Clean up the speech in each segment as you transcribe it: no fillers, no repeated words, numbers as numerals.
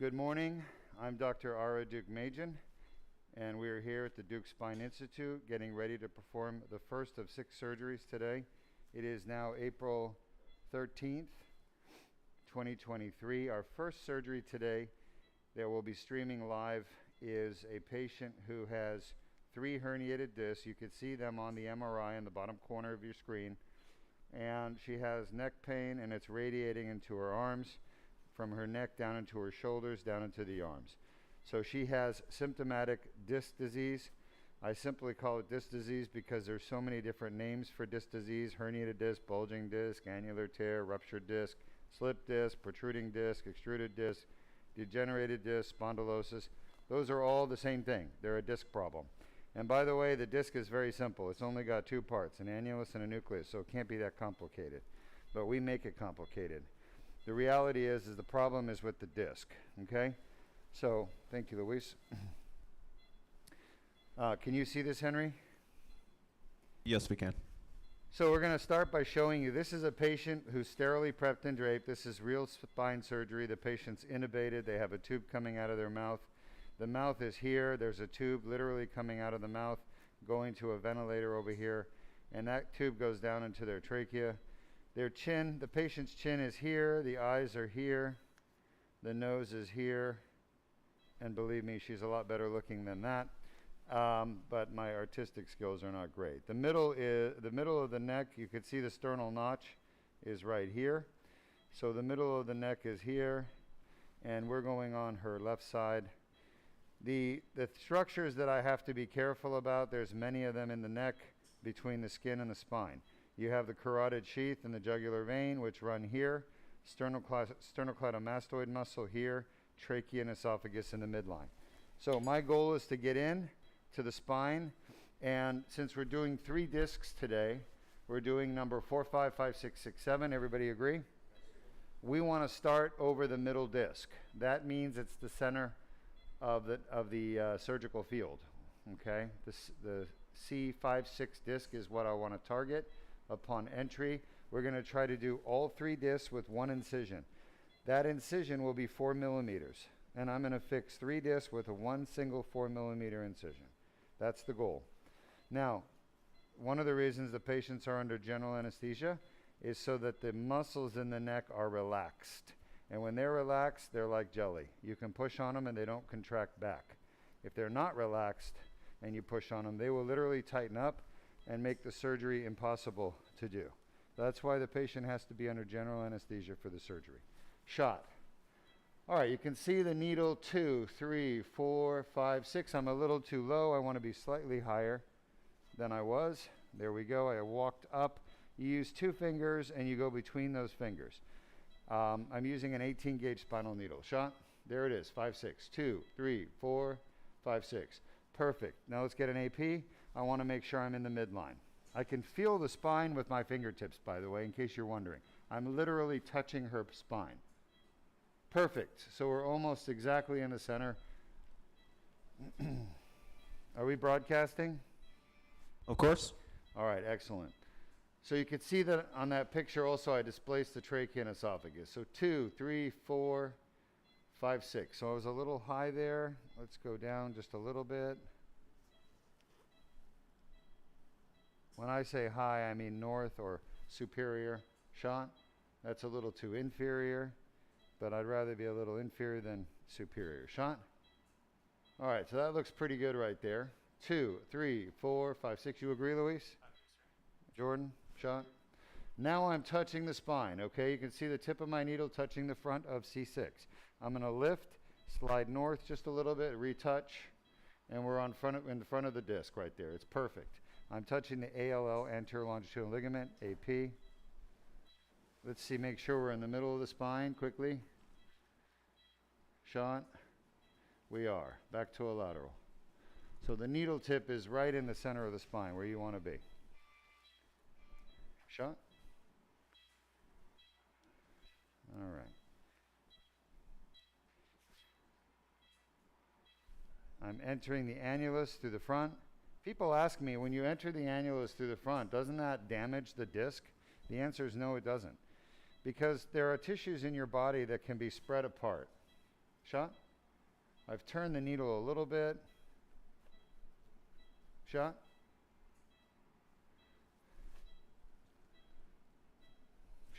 Good morning. I'm Dr. Ara Deuk, and we are here at the Deuk Spine Institute getting ready to perform the first of 6 surgeries today. It is now April 13th, 2023. Our first surgery today that will be streaming live is a patient who has 3 herniated discs. You can see them on the MRI in the bottom corner of your screen. And she has neck pain, and it's radiating into her arms, from her neck down into her shoulders, down into the arms. So she has symptomatic disc disease. I simply call it disc disease because there's so many different names for disc disease: herniated disc, bulging disc, annular tear, ruptured disc, slip disc, protruding disc, extruded disc, degenerated disc, spondylosis. Those are all the same thing. They're a disc problem. And by the way, the disc is very simple. It's only got 2 parts, an annulus and a nucleus, so it can't be that complicated. But we make it complicated. The reality is the problem is with the disc, okay? So, thank you, Luis. Can you see this, Henry? Yes, we can. So we're going to start by showing you, this is a patient who's sterilely prepped and draped. This is real spine surgery. The patient's intubated. They have a tube coming out of their mouth. The mouth is here. There's a tube literally coming out of the mouth, going to a ventilator over here, and that tube goes down into their trachea. Their chin, the patient's chin is here, the eyes are here, the nose is here, and believe me, she's a lot better looking than that, but my artistic skills are not great. The middle of the neck, you can see the sternal notch is right here. So the middle of the neck is here, and we're going on her left side. The structures that I have to be careful about, there's many of them in the neck between the skin and the spine. You have the carotid sheath and the jugular vein, which run here, sternocleidomastoid muscle here, trachea and esophagus in the midline. So my goal is to get in to the spine, and since we're doing 3 discs today, we're doing number 4, 5, 5, 6, 6, 7. Everybody agree? We want to start over the middle disc. That means it's the center of the surgical field. Okay, the C5-6 disc is what I want to target. Upon entry, we're going to try to do all 3 discs with 1 incision. That incision will be 4 millimeters, and I'm going to fix 3 discs with one single 4 millimeter incision. That's the goal. Now, one of the reasons the patients are under general anesthesia is so that the muscles in the neck are relaxed. And when they're relaxed, they're like jelly. You can push on them and they don't contract back. If they're not relaxed and you push on them, they will literally tighten up and make the surgery impossible to do. That's why the patient has to be under general anesthesia for the surgery. Shot. All right, you can see the needle 2, 3, 4, 5, 6. I'm a little too low. I want to be slightly higher than I was. There we go. I walked up. You use 2 fingers and you go between those fingers. I'm using an 18 gauge spinal needle. Shot. There it is. 5, 6. 2, 3, 4, 5, 6. Perfect. Now let's get an AP. I want to make sure I'm in the midline. I can feel the spine with my fingertips, by the way, in case you're wondering. I'm literally touching her spine. Perfect. So we're almost exactly in the center. Are we broadcasting? Of course. All right, excellent. So you can see that on that picture also I displaced the trachea and esophagus. So 2, 3, 4, 5, 6. So I was a little high there. Let's go down just a little bit. When I say high, I mean north or superior. Shot. That's a little too inferior, but I'd rather be a little inferior than superior. Shot. All right, so that looks pretty good right there. 2, 3, 4, 5, 6. You agree, Luis? Jordan? Shot. Now I'm touching the spine, okay? You can see the tip of my needle touching the front of C6. I'm going to lift, slide north just a little bit, retouch, and we're in front of the disc right there. It's perfect. I'm touching the ALL, anterior longitudinal ligament, AP. Let's see, make sure we're in the middle of the spine quickly. Shot. We are. Back to a lateral. So the needle tip is right in the center of the spine where you want to be. Shot. All right. I'm entering the annulus through the front. People ask me, when you enter the annulus through the front, doesn't that damage the disc? The answer is no, it doesn't. Because there are tissues in your body that can be spread apart. Shot. I've turned the needle a little bit. Shot.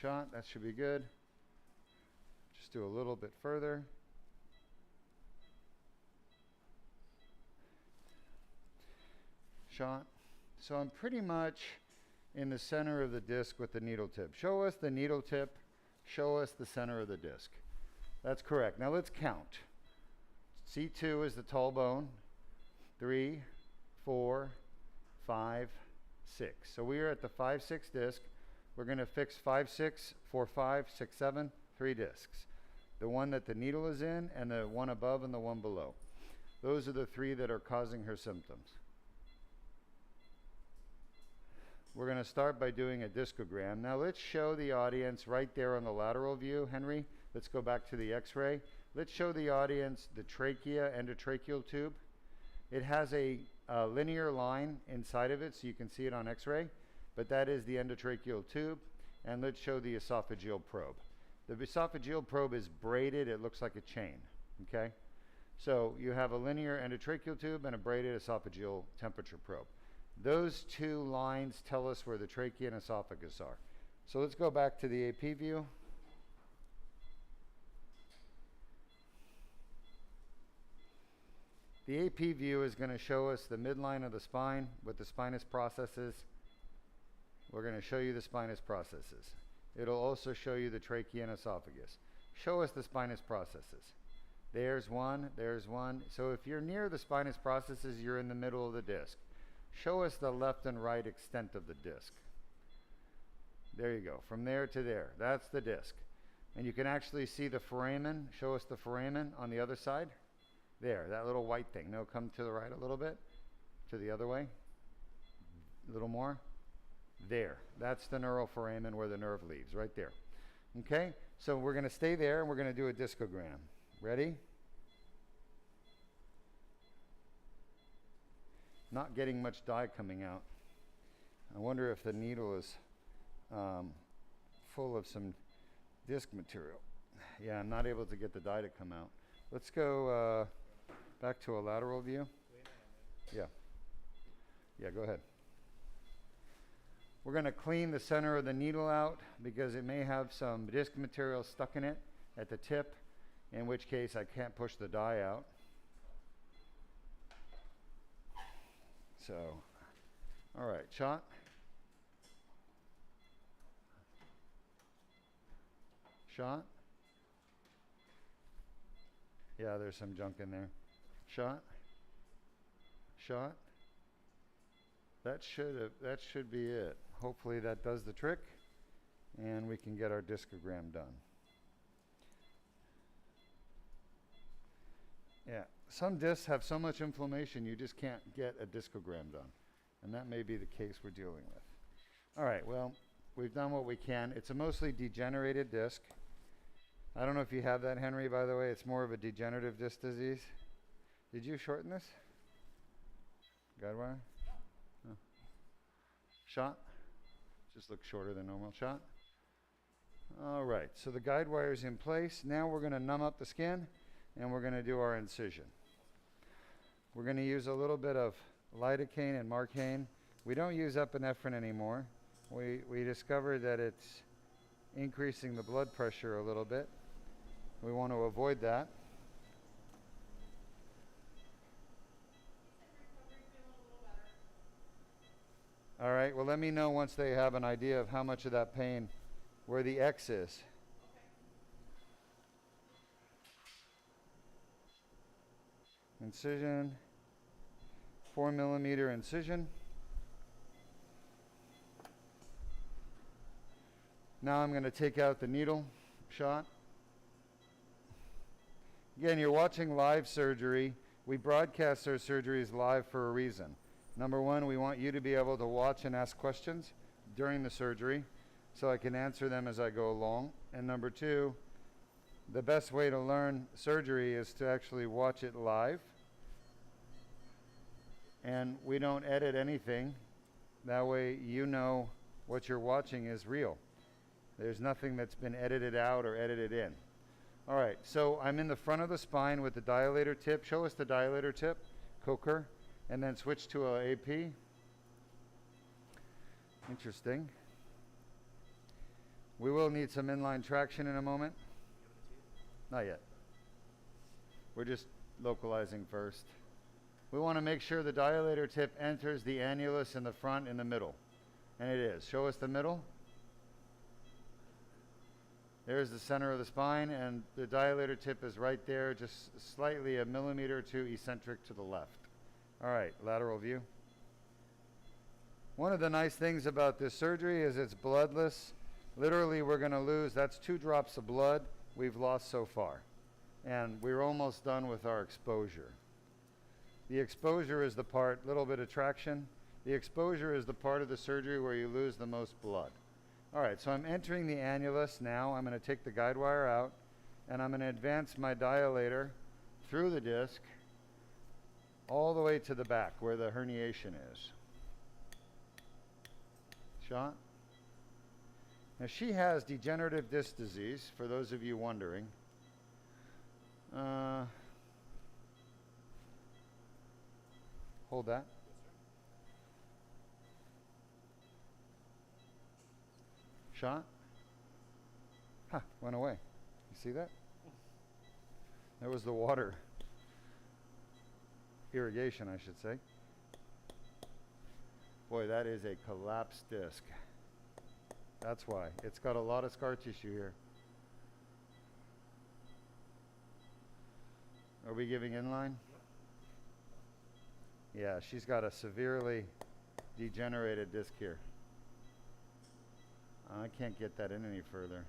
Shot. That should be good. Just do a little bit further. Shot. So I'm pretty much in the center of the disc with the needle tip. Show us the needle tip. Show us the center of the disc. That's correct. Now let's count. C2 is the tall bone. 3, 4, 5, 6. So we are at the 5, 6 disc. We're going to fix 5, 6, 4, 5, 6, 7, 3 discs. The one that the needle is in, and the one above and the one below. Those are the 3 that are causing her symptoms. We're going to start by doing a discogram. Now let's show the audience right there on the lateral view, Henry. Let's go back to the x-ray. Let's show the audience the trachea, endotracheal tube. It has a linear line inside of it, so you can see it on x-ray, but that is the endotracheal tube. And let's show the esophageal probe. The esophageal probe is braided. It looks like a chain, okay? So you have a linear endotracheal tube and a braided esophageal temperature probe. Those 2 lines tell us where the trachea and esophagus are. So let's go back to the AP view. The AP view is going to show us the midline of the spine with the spinous processes. We're going to show you the spinous processes. It'll also show you the trachea and esophagus. Show us the spinous processes. There's one, there's one. So if you're near the spinous processes, you're in the middle of the disc. Show us the left and right extent of the disc. There you go, from there to there. That's the disc. And you can actually see the foramen. Show us the foramen on the other side. There, that little white thing. No, come to the right a little bit. To the other way. A little more. There, that's the neural foramen where the nerve leaves, right there. Okay, so we're going to stay there and we're going to do a discogram. Ready? Not getting much dye coming out. I wonder if the needle is full of some disc material. Yeah, I'm not able to get the dye to come out. Let's go back to a lateral view. Yeah. Yeah, go ahead. We're going to clean the center of the needle out because it may have some disc material stuck in it at the tip, in which case I can't push the dye out. So, all right, shot. Shot. Yeah, there's some junk in there. Shot. Shot. That should be it. Hopefully that does the trick and we can get our discogram done. Yeah, some discs have so much inflammation you just can't get a discogram done. And that may be the case we're dealing with. All right, well, we've done what we can. It's a mostly degenerated disc. I don't know if you have that, Henry, by the way. It's more of a degenerative disc disease. Did you shorten this? Guide wire? No. Shot? Just looks shorter than normal. Shot? All right, so the guide wire is in place. Now we're going to numb up the skin and we're going to do our incision. We're going to use a little bit of lidocaine and marcaine. We don't use epinephrine anymore. We discovered that it's increasing the blood pressure a little bit. We want to avoid that. All right, well, let me know once they have an idea of how much of that pain, where the X is. Incision, 4 millimeter incision. Now I'm going to take out the needle. Shot. Again, you're watching live surgery. We broadcast our surgeries live for a reason. Number one, we want you to be able to watch and ask questions during the surgery so I can answer them as I go along. And number two, the best way to learn surgery is to actually watch it live. And we don't edit anything. That way you know what you're watching is real. There's nothing that's been edited out or edited in. All right, so I'm in the front of the spine with the dilator tip. Show us the dilator tip, Coker, and then switch to a AP. Interesting. We will need some inline traction in a moment. Not yet. We're just localizing first. We want to make sure the dilator tip enters the annulus in the front in the middle. And it is. Show us the middle. There's the center of the spine, and the dilator tip is right there, just slightly a millimeter or two eccentric to the left. All right, lateral view. One of the nice things about this surgery is it's bloodless. Literally, we're going to lose, that's 2 drops of blood we've lost so far. And we're almost done with our exposure. The exposure is the part, little bit of traction. The exposure is the part of the surgery where you lose the most blood. All right, so I'm entering the annulus now. I'm going to take the guide wire out, and I'm going to advance my dilator through the disc all the way to the back where the herniation is. Shot. Now she has degenerative disc disease, for those of you wondering. Hold that. Shot. Huh, went away. You see that? That was the water. Irrigation, I should say. Boy, that is a collapsed disc. That's why. It's got a lot of scar tissue here. Are we giving inline? Yeah, she's got a severely degenerated disc here. I can't get that in any further.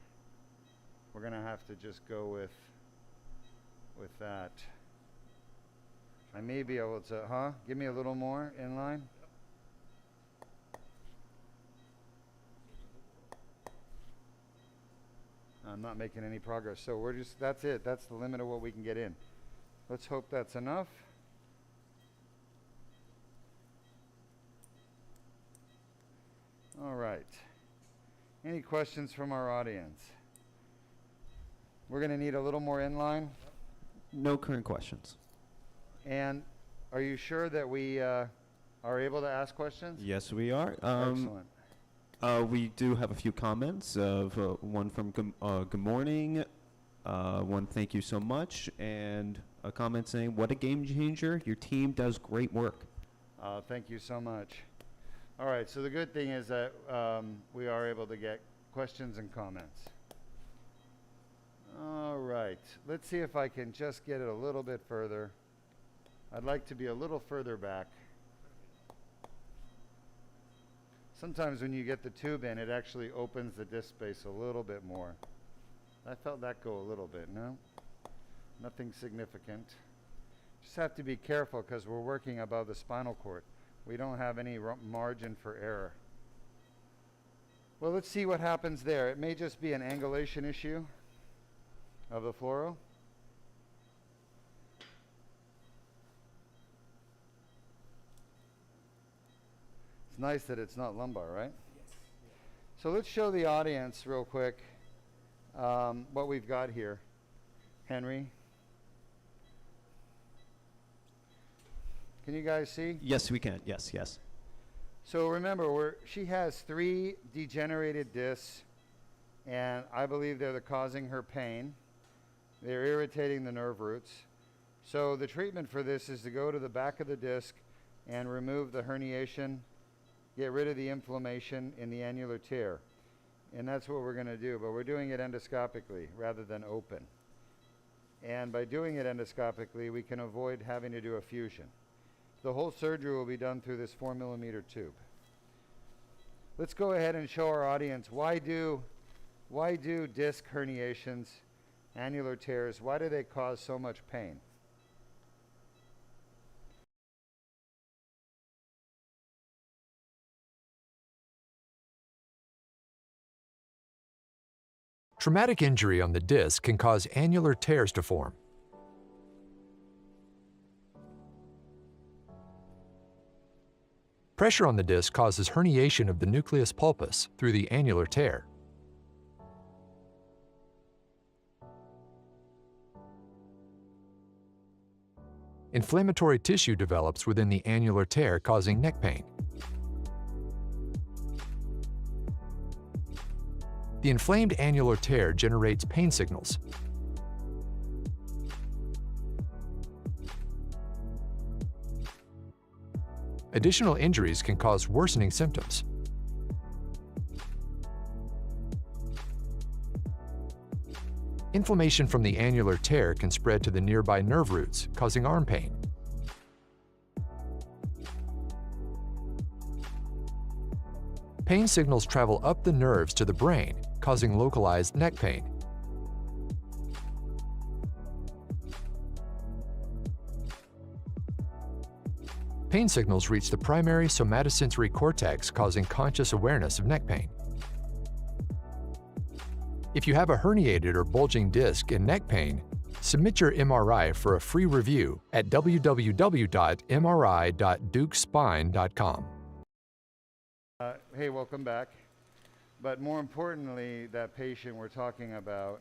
We're gonna have to just go with that. I may be able to, give me a little more inline. I'm not making any progress, so we're just, that's it. That's the limit of what we can get in. Let's hope that's enough. All right. Any questions from our audience? We're going to need a little more inline. No current questions. And are you sure that we are able to ask questions? Yes, we are. Excellent. We do have a few comments. One from good morning, one thank you so much, and a comment saying, what a game changer. Your team does great work. Thank you so much. All right, so the good thing is that we are able to get questions and comments. All right, let's see if I can just get it a little bit further. I'd like to be a little further back. Sometimes when you get the tube in, it actually opens the disc space a little bit more. I felt that go a little bit, no? Nothing significant. Just have to be careful because we're working above the spinal cord. We don't have any margin for error. Well, let's see what happens there. It may just be an angulation issue of the fluoro. It's nice that it's not lumbar, right? Yes. So let's show the audience real quick what we've got here. Henry. Can you guys see? Yes, we can. Yes, yes. So remember, she has 3 degenerated discs, and I believe they're causing her pain. They're irritating the nerve roots. So the treatment for this is to go to the back of the disc and remove the herniation, get rid of the inflammation in the annular tear. And that's what we're going to do, but we're doing it endoscopically rather than open. And by doing it endoscopically, we can avoid having to do a fusion. The whole surgery will be done through this 4mm tube. Let's go ahead and show our audience why do disc herniations, annular tears, why do they cause so much pain? Traumatic injury on the disc can cause annular tears to form. Pressure on the disc causes herniation of the nucleus pulpus through the annular tear. inflammatory tissue develops within the annular tear, causing neck pain. The inflamed annular tear generates pain signals. Additional injuries can cause worsening symptoms. Inflammation from the annular tear can spread to the nearby nerve roots, causing arm pain. Pain signals travel up the nerves to the brain, causing localized neck pain. Pain signals reach the primary somatosensory cortex, causing conscious awareness of neck pain. If you have a herniated or bulging disc and neck pain, submit your MRI for a free review at www.mri.deukspine.com. Hey, welcome back. But more importantly, that patient we're talking about,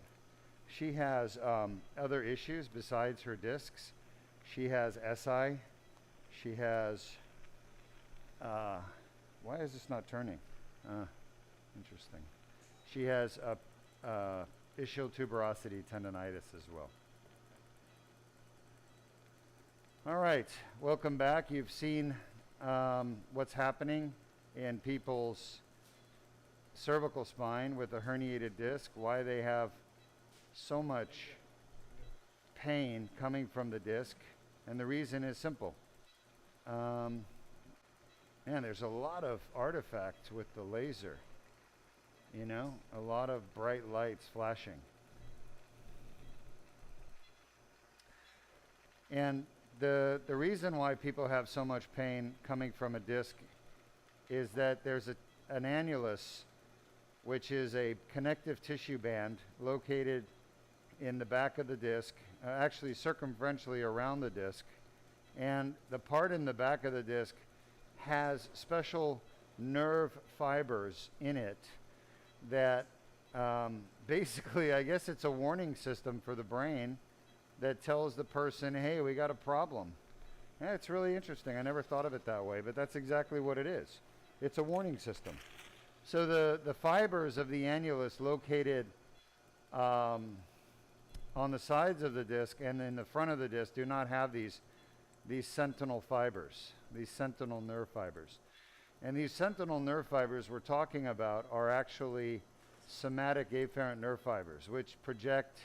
she has other issues besides her discs. She has SI. She has, why is this not turning? Interesting. She has ischial tuberosity tendonitis as well. All right, welcome back. You've seen what's happening in people's cervical spine with a herniated disc, why they have so much pain coming from the disc, and the reason is simple. Man, there's a lot of artifacts with the laser, you know, a lot of bright lights flashing. And the reason why people have so much pain coming from a disc is that there's an annulus, which is a connective tissue band located in the back of the disc, actually circumferentially around the disc. And the part in the back of the disc has special nerve fibers in it that basically, I guess it's a warning system for the brain that tells the person, hey, we got a problem. Yeah, it's really interesting. I never thought of it that way, but that's exactly what it is. It's a warning system. So the fibers of the annulus located on the sides of the disc and in the front of the disc do not have these sentinel fibers, these sentinel nerve fibers. And these sentinel nerve fibers we're talking about are actually somatic afferent nerve fibers, which project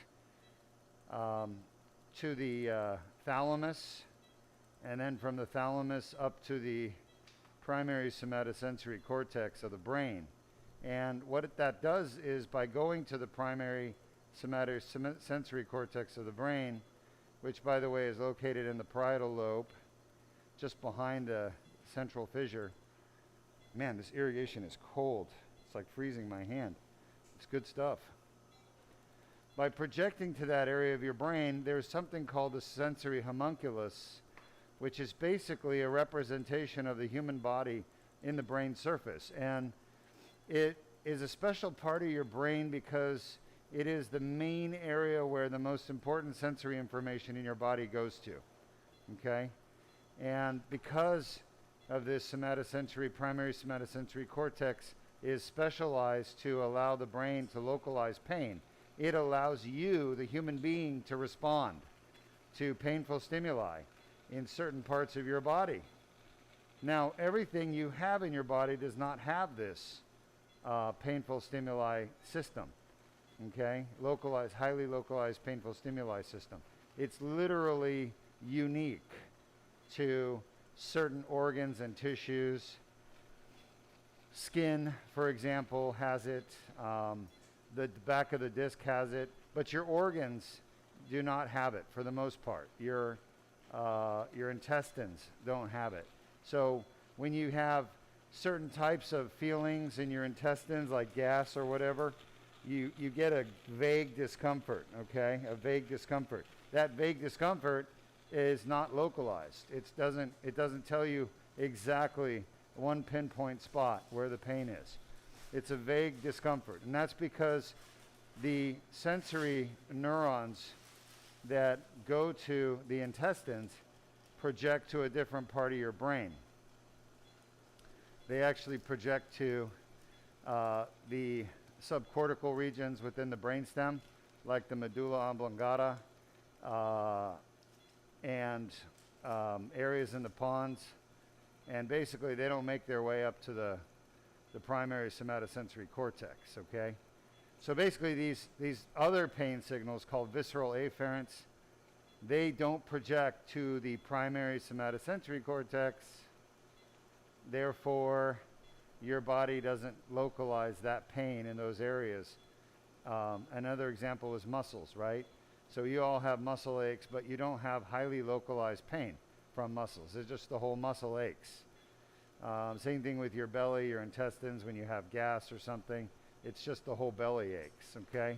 to the thalamus, and then from the thalamus up to the primary somatosensory cortex of the brain. And what that does is, by going to the primary somatosensory cortex of the brain, which by the way is located in the parietal lobe, just behind the central fissure. Man, this irrigation is cold. It's like freezing my hand. It's good stuff. By projecting to that area of your brain, there's something called the sensory homunculus, which is basically a representation of the human body in the brain surface. And it is a special part of your brain because it is the main area where the most important sensory information in your body goes to, okay? And because of this primary somatosensory cortex is specialized to allow the brain to localize pain, it allows you, the human being, to respond to painful stimuli in certain parts of your body. Now, everything you have in your body does not have this painful stimuli system. Okay, highly localized painful stimuli system. It's literally unique to certain organs and tissues. Skin, for example, has it. The back of the disc has it, but your organs do not have it for the most part. Your intestines don't have it. So when you have certain types of feelings in your intestines, like gas or whatever, you get a vague discomfort, okay? A vague discomfort. That vague discomfort is not localized. It doesn't tell you exactly one pinpoint spot where the pain is. It's a vague discomfort. And that's because the sensory neurons that go to the intestines project to a different part of your brain. They actually project to the subcortical regions within the brainstem, like the medulla oblongata, and areas in the pons. And basically, they don't make their way up to the primary somatosensory cortex, okay? So basically, these other pain signals called visceral afferents, they don't project to the primary somatosensory cortex. Therefore, your body doesn't localize that pain in those areas. Another example is muscles, right? So you all have muscle aches, but you don't have highly localized pain from muscles. It's just the whole muscle aches. Same thing with your belly, your intestines, when you have gas or something. It's just the whole belly aches, okay?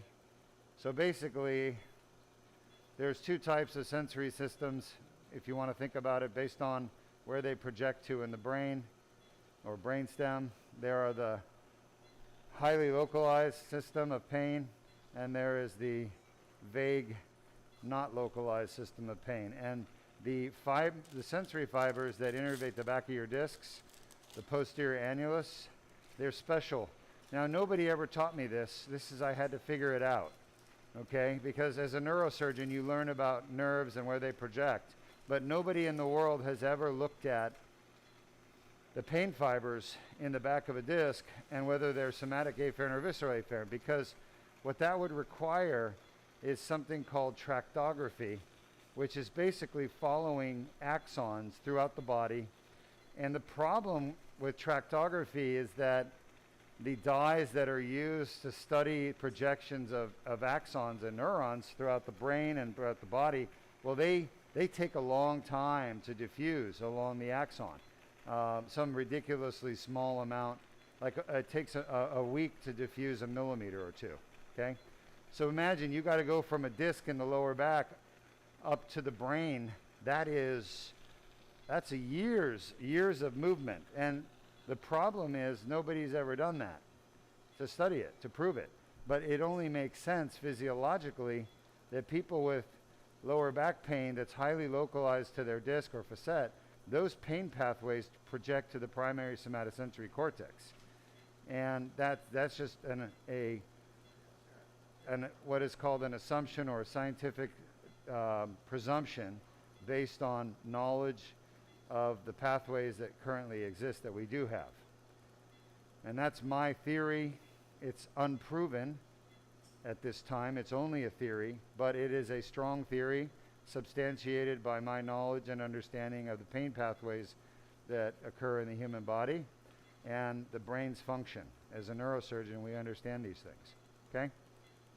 So basically, there's two types of sensory systems, if you want to think about it, based on where they project to in the brain or brainstem. There are the highly localized system of pain, and there is the vague, not localized system of pain. And the sensory fibers that innervate the back of your discs, the posterior annulus, they're special. Now, nobody ever taught me this. I had to figure it out, okay? Because as a neurosurgeon, you learn about nerves and where they project, but nobody in the world has ever looked at the pain fibers in the back of a disc and whether they're somatic afferent or visceral afferent, because what that would require is something called tractography, which is basically following axons throughout the body. And the problem with tractography is that the dyes that are used to study projections of axons and neurons throughout the brain and throughout the body, well, they take a long time to diffuse along the axon. Some ridiculously small amount, like it takes a week to diffuse a millimeter or two, okay? So imagine you got to go from a disc in the lower back up to the brain. That's a years of movement. And the problem is nobody's ever done that to study it, to prove it. But it only makes sense physiologically that people with lower back pain that's highly localized to their disc or facet, those pain pathways project to the primary somatosensory cortex. And that's just what is called an assumption or a scientific presumption based on knowledge of the pathways that currently exist that we do have. And that's my theory. It's unproven at this time. It's only a theory, but it is a strong theory substantiated by my knowledge and understanding of the pain pathways that occur in the human body and the brain's function. As a neurosurgeon, we understand these things, okay?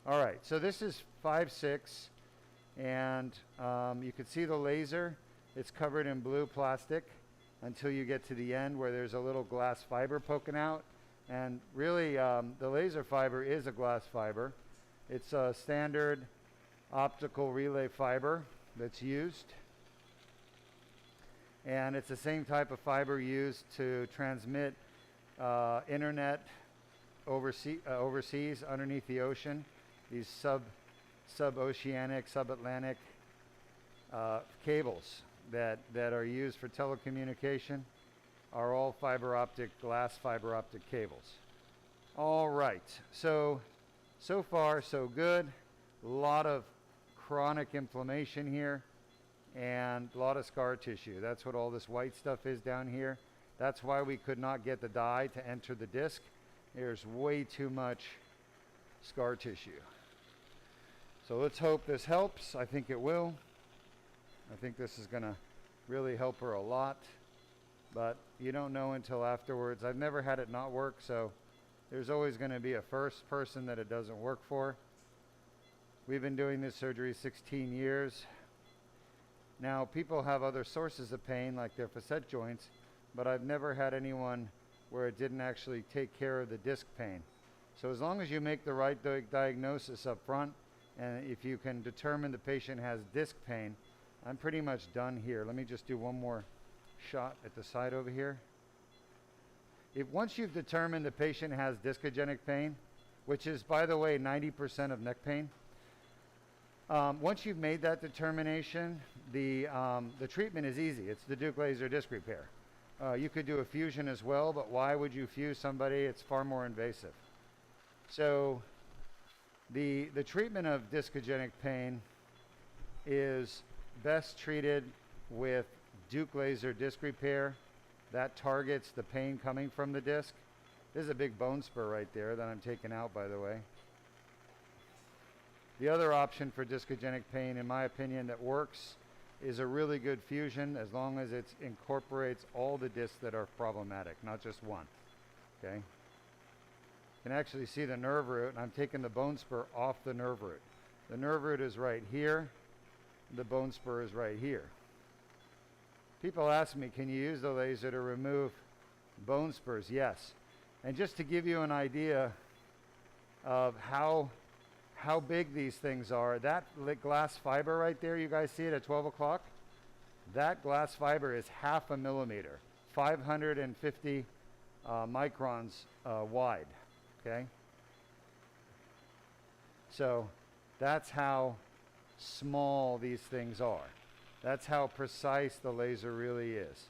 All right, so this is 5-6, and you can see the laser. It's covered in blue plastic until you get to the end where there's a little glass fiber poking out. And really, the laser fiber is a glass fiber. It's a standard optical relay fiber that's used. And it's the same type of fiber used to transmit internet overseas underneath the ocean. These sub-oceanic, subatlantic cables that are used for telecommunication are all glass fiber optic cables. All right, so far so good. A lot of chronic inflammation here and a lot of scar tissue. That's what all this white stuff is down here. That's why we could not get the dye to enter the disc. There's way too much scar tissue. So let's hope this helps. I think it will. I think this is going to really help her a lot, but you don't know until afterwards. I've never had it not work, so there's always going to be a first person that it doesn't work for. We've been doing this surgery 16 years. Now, people have other sources of pain, like their facet joints, but I've never had anyone where it didn't actually take care of the disc pain. So as long as you make the right diagnosis up front, and if you can determine the patient has disc pain, I'm pretty much done here. Let me just do one more shot at the side over here. Once you've determined the patient has discogenic pain, which is, by the way, 90% of neck pain, Once you've made that determination, the treatment is easy. It's the Deuk laser disc repair. You could do a fusion as well, but why would you fuse somebody? It's far more invasive. So the treatment of discogenic pain is best treated with Deuk laser disc repair. That targets the pain coming from the disc. There's a big bone spur right there that I'm taking out, by the way. The other option for discogenic pain, in my opinion, that works is a really good fusion as long as it incorporates all the discs that are problematic, not just one. Okay? You can actually see the nerve root, and I'm taking the bone spur off the nerve root. The nerve root is right here. The bone spur is right here. People ask me, can you use the laser to remove bone spurs? Yes. And just to give you an idea of how big these things are, that glass fiber right there, you guys see it at 12 o'clock? That glass fiber is 0.5 millimeter, 550 microns wide, okay? So that's how small these things are. That's how precise the laser really is,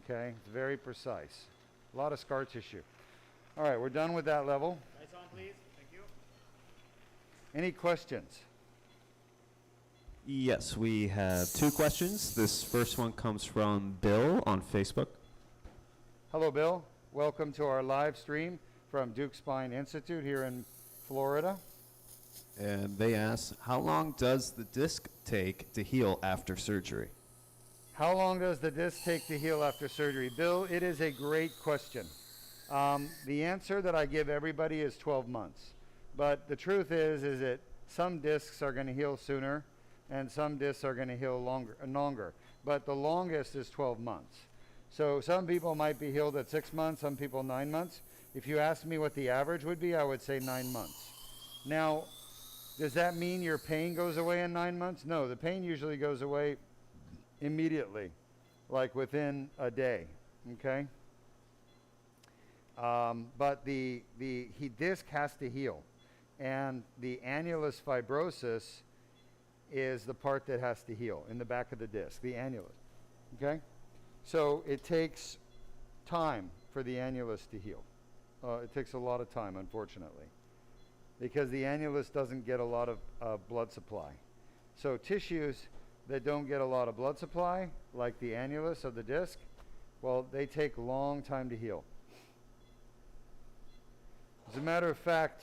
okay? It's very precise. A lot of scar tissue. All right, we're done with that level. Lights on, please. Thank you. Any questions? Yes, we have 2 questions. This first one comes from Bill on Facebook. Hello, Bill. Welcome to our live stream from Deuk Spine Institute here in Florida. And they ask, how long does the disc take to heal after surgery? How long does the disc take to heal after surgery? Bill, it is a great question. The answer that I give everybody is 12 months. But the truth is that some discs are going to heal sooner and some discs are going to heal longer. But the longest is 12 months. So some people might be healed at 6 months, some people 9 months. If you asked me what the average would be, I would say 9 months. Now, does that mean your pain goes away in 9 months? No, the pain usually goes away immediately, like within a day, okay? But the disc has to heal. And the annulus fibrosus is the part that has to heal in the back of the disc, the annulus, okay? So it takes time for the annulus to heal. It takes a lot of time, unfortunately, because the annulus doesn't get a lot of blood supply. So tissues that don't get a lot of blood supply, like the annulus of the disc, well, they take a long time to heal. As a matter of fact,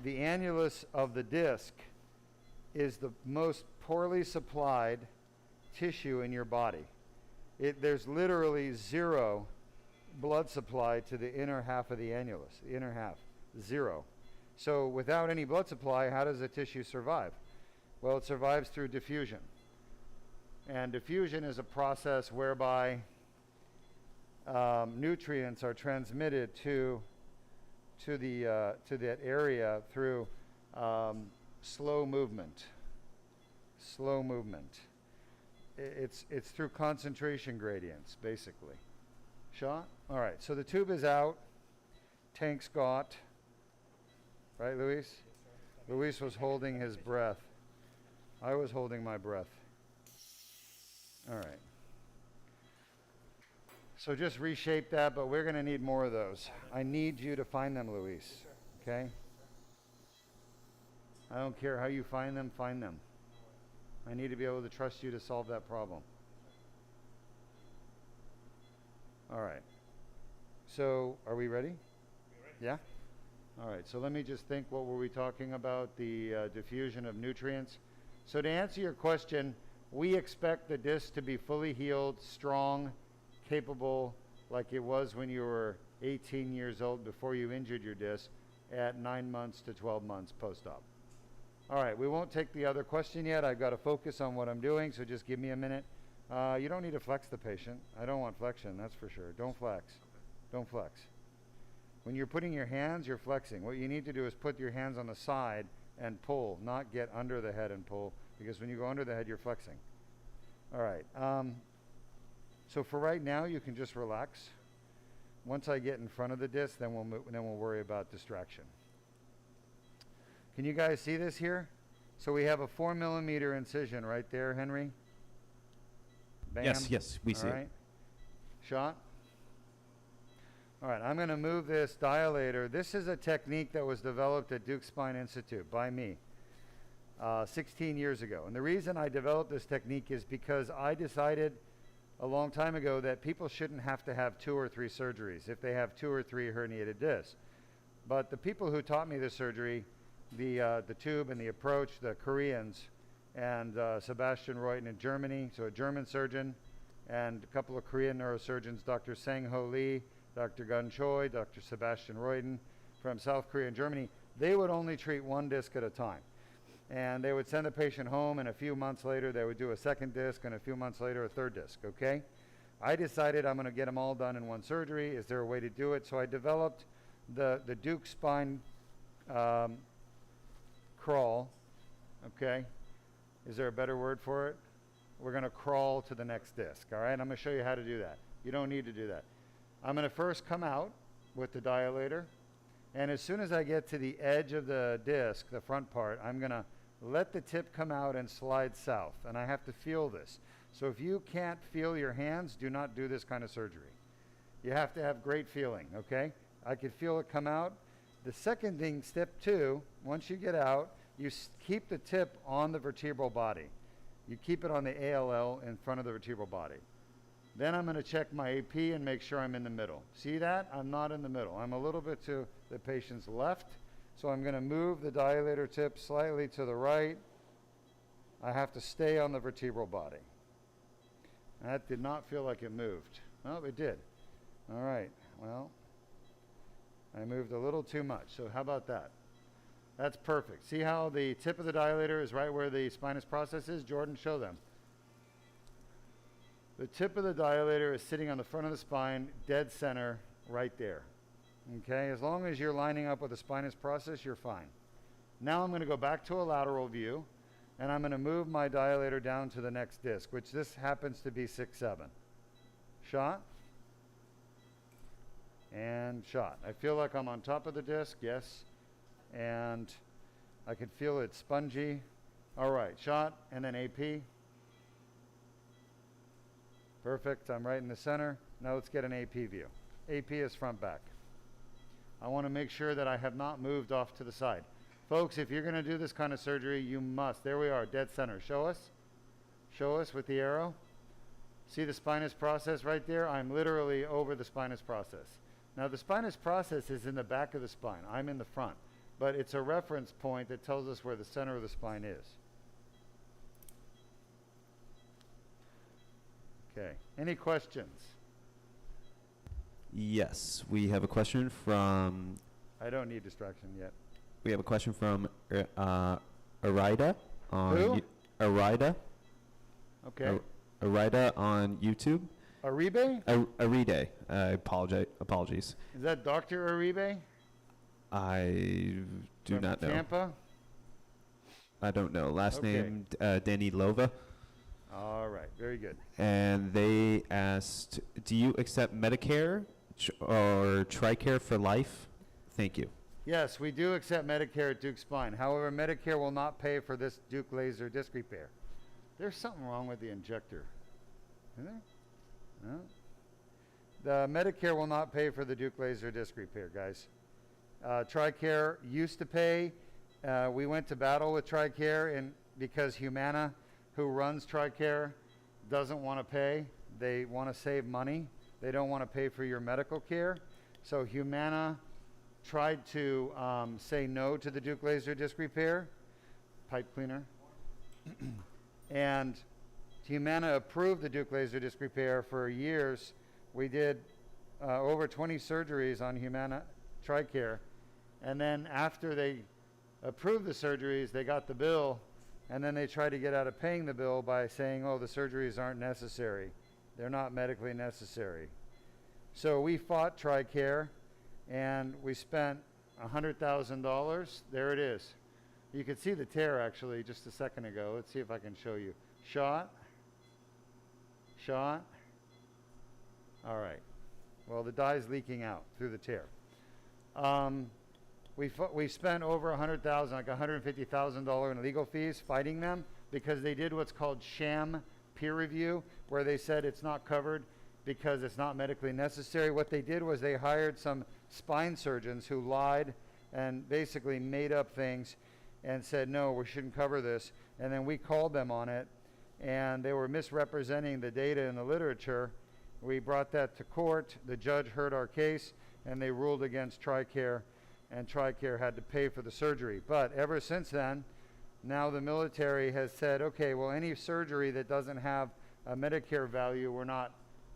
the annulus of the disc is the most poorly supplied tissue in your body. There's literally zero blood supply to the inner half of the annulus, the inner half, zero. So without any blood supply, how does the tissue survive? Well, it survives through diffusion. And diffusion is a process whereby nutrients are transmitted to that area through slow movement. Slow movement. It's through concentration gradients, basically. Shot? All right, so the tube is out. Tank's got. Right, Luis? Luis was holding his breath. I was holding my breath. All right. So just reshape that, but we're going to need more of those. I need you to find them, Luis. Okay? I don't care how you find them, find them. I need to be able to trust you to solve that problem. All right. So, are we ready? Yeah? All right. So let me just think, what were we talking about? The diffusion of nutrients. So to answer your question, we expect the disc to be fully healed, strong, capable, like it was when you were 18 years old before you injured your disc, at 9 months to 12 months post-op. All right, we won't take the other question yet. I've got to focus on what I'm doing, so just give me a minute. You don't need to flex the patient. I don't want flexion, that's for sure. Don't flex. Don't flex. When you're putting your hands, you're flexing. What you need to do is put your hands on the side and pull, not get under the head and pull, because when you go under the head, you're flexing. All right. So for right now, you can just relax. Once I get in front of the disc, then we'll worry about distraction. Can you guys see this here? So we have a 4 mm incision right there, Henry. Bam. Yes, we see All it. right. Shot. All right, I'm going to move this dilator. This is a technique that was developed at Deuk Spine Institute by me 16 years ago. And the reason I developed this technique is because I decided a long time ago that people shouldn't have to have 2 or 3 surgeries if they have 2 or 3 herniated discs. But the people who taught me the surgery, the tube and the approach, the Koreans, and Sebastian Reuten in Germany, so a German surgeon, and a couple of Korean neurosurgeons, Dr. Sang-Ho Lee, Dr. Gun Choi, Dr. Sebastian Reuten from South Korea and Germany, they would only treat 1 disc at a time. And they would send the patient home, and a few months later they would do a 2nd disc, and a few months later a 3rd disc, okay? I decided I'm going to get them all done in 1 surgery. Is there a way to do it? So I developed the Deuk spine crawl, okay? Is there a better word for it? We're going to crawl to the next disc, all right? I'm going to show you how to do that. You don't need to do that. I'm going to first come out with the dilator, and as soon as I get to the edge of the disc, the front part, I'm going to let the tip come out and slide south, and I have to feel this. So if you can't feel your hands, do not do this kind of surgery. You have to have great feeling, okay? I could feel it come out. The second thing, step 2, once you get out, you keep the tip on the vertebral body. You keep it on the ALL in front of the vertebral body. Then I'm going to check my AP and make sure I'm in the middle. See that? I'm not in the middle. I'm a little bit to the patient's left. So I'm going to move the dilator tip slightly to the right. I have to stay on the vertebral body. That did not feel like it moved. Oh, it did. All right. Well, I moved a little too much. So how about that? That's perfect. See how the tip of the dilator is right where the spinous process is? Jordan, show them. The tip of the dilator is sitting on the front of the spine, dead center, right there. Okay, as long as you're lining up with the spinous process, you're fine. Now I'm going to go back to a lateral view, and I'm going to move my dilator down to the next disc, which this happens to be 6-7. Shot. And shot. I feel like I'm on top of the disc, yes. And I can feel it spongy. All right, shot, and then AP. Perfect, I'm right in the center. Now let's get an AP view. AP is front back. I want to make sure that I have not moved off to the side. Folks, if you're going to do this kind of surgery, you must. There we are, dead center. Show us. Show us with the arrow. See the spinous process right there? I'm literally over the spinous process. Now the spinous process is in the back of the spine. I'm in the front. But it's a reference point that tells us where the center of the spine is. Okay, any questions? Yes, we have a question from. I don't need distraction yet. We have a question from Arida on Who? Arida. Okay. Arida on YouTube. Aribe? Aride. Apologies. Is that Dr. Aribe? I do From not know. Tampa? I don't know. Last Okay. name Danny Lova. All right, very good. And they asked, do you accept Medicare or TRICARE for life? Thank you. Yes, we do accept Medicare at Deuk Spine. However, Medicare will not pay for this Deuk laser disc repair. There's something wrong with the injector. Is there? No? The Medicare will not pay for the Deuk laser disc repair, guys. TRICARE used to pay. We went to battle with TRICARE because Humana, who runs TRICARE, doesn't want to pay. They want to save money. They don't want to pay for your medical care. So Humana tried to say no to the Deuk laser disc repair, pipe cleaner. And Humana approved the Deuk laser disc repair for years. We did over 20 surgeries on Humana TRICARE. And then after they approved the surgeries, they got the bill. And then they tried to get out of paying the bill by saying, oh, the surgeries aren't necessary. They're not medically necessary. So we fought TRICARE, and we spent $100,000. There it is. You could see the tear, actually, just a second ago. Let's see if I can show you. Shot. Shot. All right. Well, the dye's leaking out through the tear. We spent over $100,000, like $150,000 in legal fees fighting them because they did what's called sham peer review, where they said it's not covered because it's not medically necessary. What they did was they hired some spine surgeons who lied and basically made up things and said, no, we shouldn't cover this. And then we called them on it, and they were misrepresenting the data in the literature. We brought that to court. The judge heard our case, and they ruled against TRICARE, and TRICARE had to pay for the surgery. But ever since then, now the military has said, okay, well, any surgery that doesn't have a Medicare value, we're not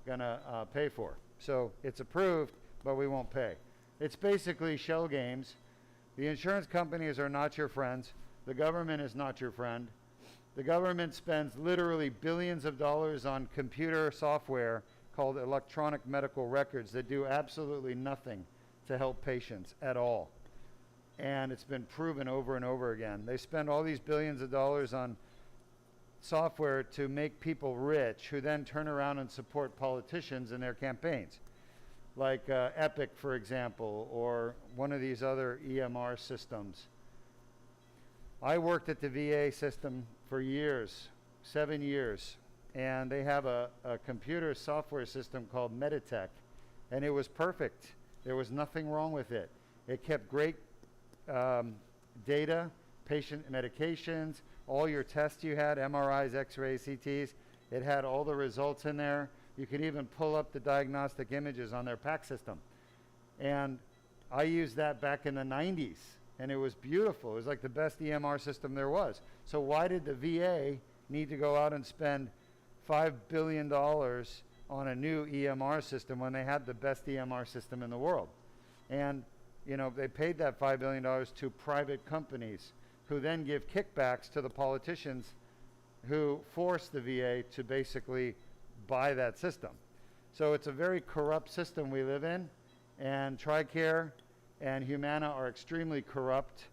going to pay for. So it's approved, but we won't pay. It's basically shell games. The insurance companies are not your friends. The government is not your friend. The government spends literally billions of dollars on computer software called electronic medical records that do absolutely nothing to help patients at all. And it's been proven over and over again. They spend all these billions of dollars on software to make people rich, who then turn around and support politicians in their campaigns, like Epic, for example, or one of these other EMR systems. I worked at the VA system for years, 7 years, and they have a computer software system called Meditech, and it was perfect. There was nothing wrong with it. It kept great data, patient medications, all your tests you had, MRIs, X-rays, CTs. It had all the results in there. You could even pull up the diagnostic images on their PAC system. And I used that back in the 90s, and it was beautiful. It was like the best EMR system there was. So why did the VA need to go out and spend $5 billion on a new EMR system when they had the best EMR system in the world? And you know, they paid that $5 billion to private companies who then give kickbacks to the politicians who force the VA to basically buy that system. So it's a very corrupt system we live in, and TRICARE and Humana are extremely corrupt,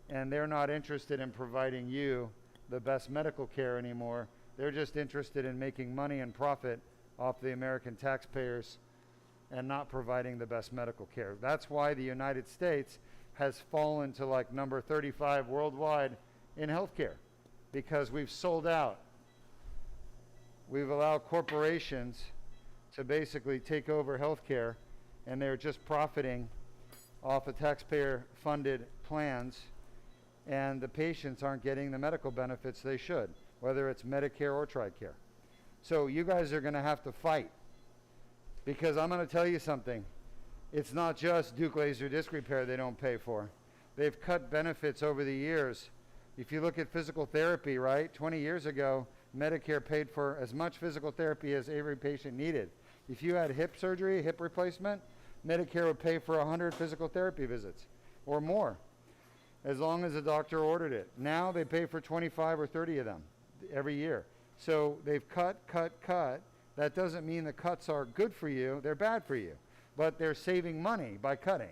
and they're not interested in providing you the best medical care anymore. They're just interested in making money and profit off the American taxpayers and not providing the best medical care. That's why the United States has fallen to like number 35 worldwide in healthcare, because we've sold out. We've allowed corporations to basically take over healthcare, and they're just profiting off of taxpayer-funded plans, and the patients aren't getting the medical benefits they should, whether it's Medicare or TRICARE. So you guys are going to have to fight, because I'm going to tell you something. It's not just Deuk laser disc repair they don't pay for. They've cut benefits over the years. If you look at physical therapy, right, 20 years ago, Medicare paid for as much physical therapy as every patient needed. If you had hip surgery, hip replacement, Medicare would pay for 100 physical therapy visits or more, as long as the doctor ordered it. Now they pay for 25 or 30 of them every year. So they've cut. That doesn't mean the cuts are good for you. They're bad for you. But they're saving money by cutting.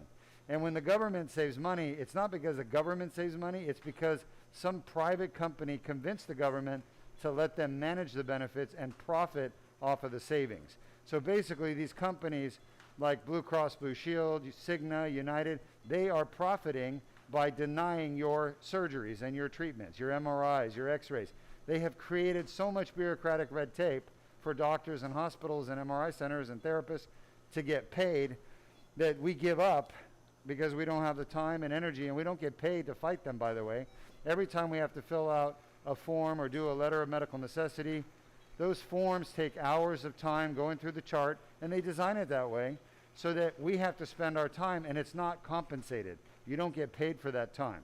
And when the government saves money, it's not because the government saves money. It's because some private company convinced the government to let them manage the benefits and profit off of the savings. So basically, these companies like Blue Cross Blue Shield, Cigna, United, they are profiting by denying your surgeries and your treatments, your MRIs, your X-rays. They have created so much bureaucratic red tape for doctors and hospitals and MRI centers and therapists to get paid that we give up because we don't have the time and energy, and we don't get paid to fight them, by the way. Every time we have to fill out a form or do a letter of medical necessity, those forms take hours of time going through the chart, and they design it that way so that we have to spend our time, and it's not compensated. You don't get paid for that time.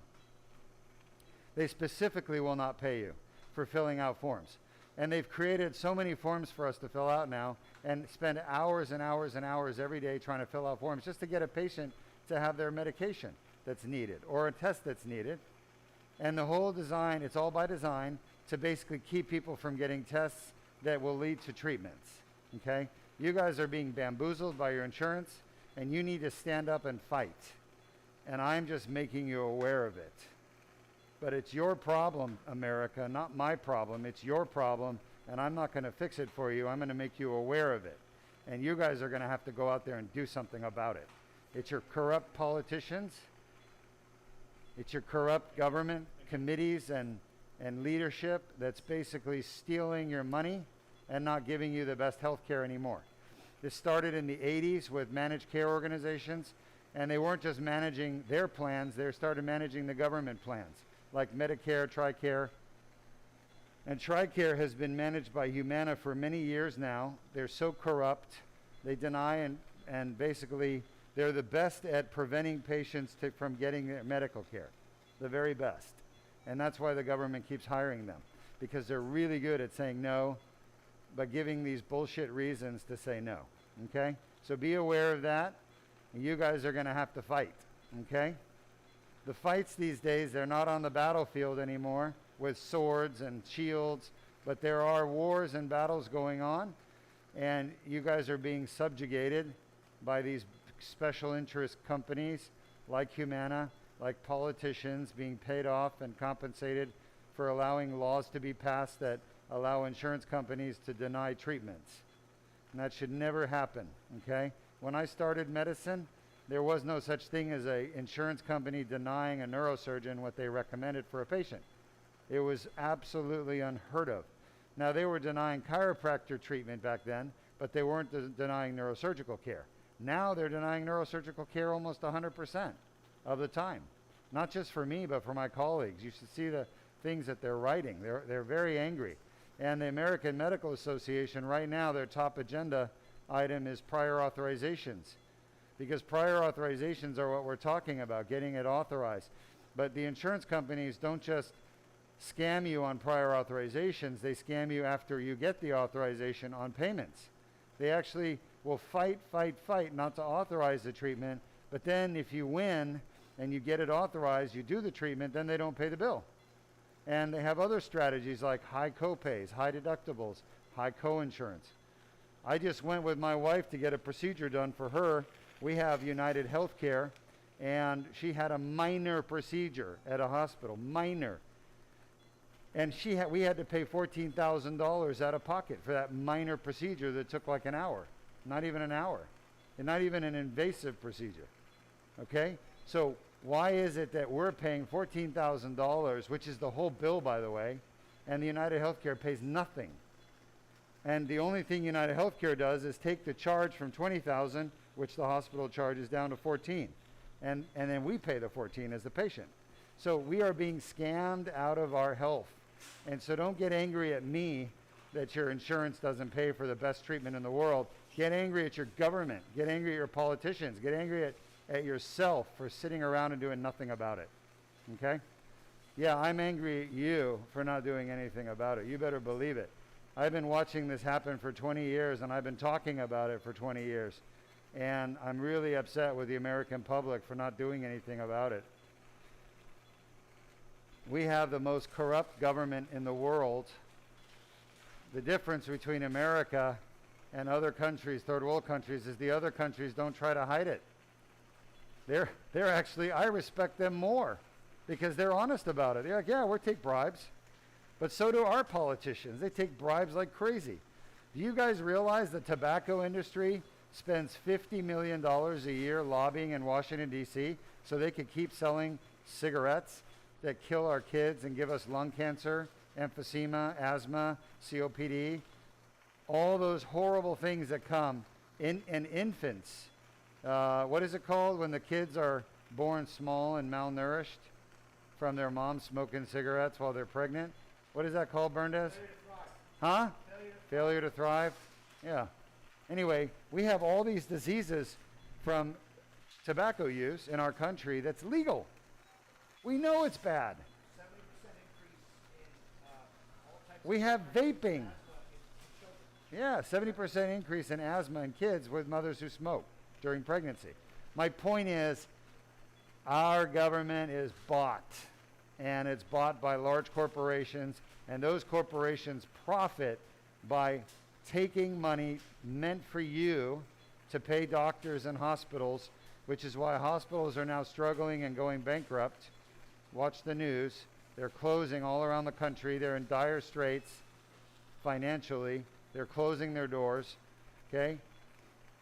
They specifically will not pay you for filling out forms. And they've created so many forms for us to fill out now, and spend hours and hours and hours every day trying to fill out forms just to get a patient to have their medication that's needed or a test that's needed. And the whole design, it's all by design to basically keep people from getting tests that will lead to treatments, okay? You guys are being bamboozled by your insurance, and you need to stand up and fight. And I'm just making you aware of it. But it's your problem, America, not my problem. It's your problem, and I'm not going to fix it for you. I'm going to make you aware of it. And you guys are going to have to go out there and do something about it. It's your corrupt politicians It's your corrupt government committees and leadership that's basically stealing your money and not giving you the best health care anymore. This started in the 80s with managed care organizations, and they weren't just managing their plans, they started managing the government plans, like Medicare, TRICARE. And TRICARE has been managed by Humana for many years now. They're so corrupt, they deny and basically they're the best at preventing patients from getting their medical care, the very best. And that's why the government keeps hiring them, because they're really good at saying no, but giving these bullshit reasons to say no, okay? So be aware of that, and you guys are gonna have to fight, okay? The fights these days, they're not on the battlefield anymore with swords and shields, but there are wars and battles going on, and you guys are being subjugated by these special interest companies like Humana, like politicians being paid off and compensated for allowing laws to be passed that allow insurance companies to deny treatments. And that should never happen, okay? When I started medicine, there was no such thing as an insurance company denying a neurosurgeon what they recommended for a patient. It was absolutely unheard of. Now, they were denying chiropractor treatment back then, but they weren't denying neurosurgical care. Now they're denying neurosurgical care almost 100% of the time. Not just for me, but for my colleagues. You should see the things that they're writing. They're very angry. And the American Medical Association, right now, their top agenda item is prior authorizations. Because prior authorizations are what we're talking about, getting it authorized. But the insurance companies don't just scam you on prior authorizations, they scam you after you get the authorization on payments. They actually will fight not to authorize the treatment, but then if you win and you get it authorized, you do the treatment, then they don't pay the bill. And they have other strategies like high copays, high deductibles, high co-insurance. I just went with my wife to get a procedure done for her. We have United Healthcare, and she had a minor procedure at a hospital, minor. And we had to pay $14,000 out of pocket for that minor procedure that took like an hour, not even an hour, and not even an invasive procedure, okay? So why is it that we're paying $14,000, which is the whole bill, by the way, and the United Healthcare pays nothing? And the only thing United Healthcare does is take the charge from $20,000, which the hospital charges, down to $14,000, and then we pay the $14,000 as the patient. So we are being scammed out of our health. And so don't get angry at me that your insurance doesn't pay for the best treatment in the world. Get angry at your government. Get angry at your politicians. Get angry at yourself for sitting around and doing nothing about it. Okay? Yeah, I'm angry at you for not doing anything about it. You better believe it. I've been watching this happen for 20 years, and I've been talking about it for 20 years. And I'm really upset with the American public for not doing anything about it. We have the most corrupt government in the world. The difference between America and other countries, third world countries, is the other countries don't try to hide it. They're actually, I respect them more because they're honest about it. They're like, yeah, we'll take bribes. But so do our politicians. They take bribes like crazy. Do you guys realize the tobacco industry spends $50 million a year lobbying in Washington, D.C. so they could keep selling cigarettes that kill our kids and give us lung cancer, emphysema, asthma, COPD, all those horrible things that come in infants. What is it called when the kids are born small and malnourished from their mom smoking cigarettes while they're pregnant? What is that called, Berndes? Huh? Failure to thrive? Yeah. Anyway, we have all these diseases from tobacco use in our country that's legal. We know it's bad. 70% increase in all types we have vaping. Yeah, 70% increase in asthma in kids with mothers who smoke during pregnancy. My point is, our government is bought, and it's bought by large corporations, and those corporations profit by taking money meant for you to pay doctors and hospitals, which is why hospitals are now struggling and going bankrupt. Watch the news. They're closing all around the country. They're in dire straits financially. They're closing their doors, okay?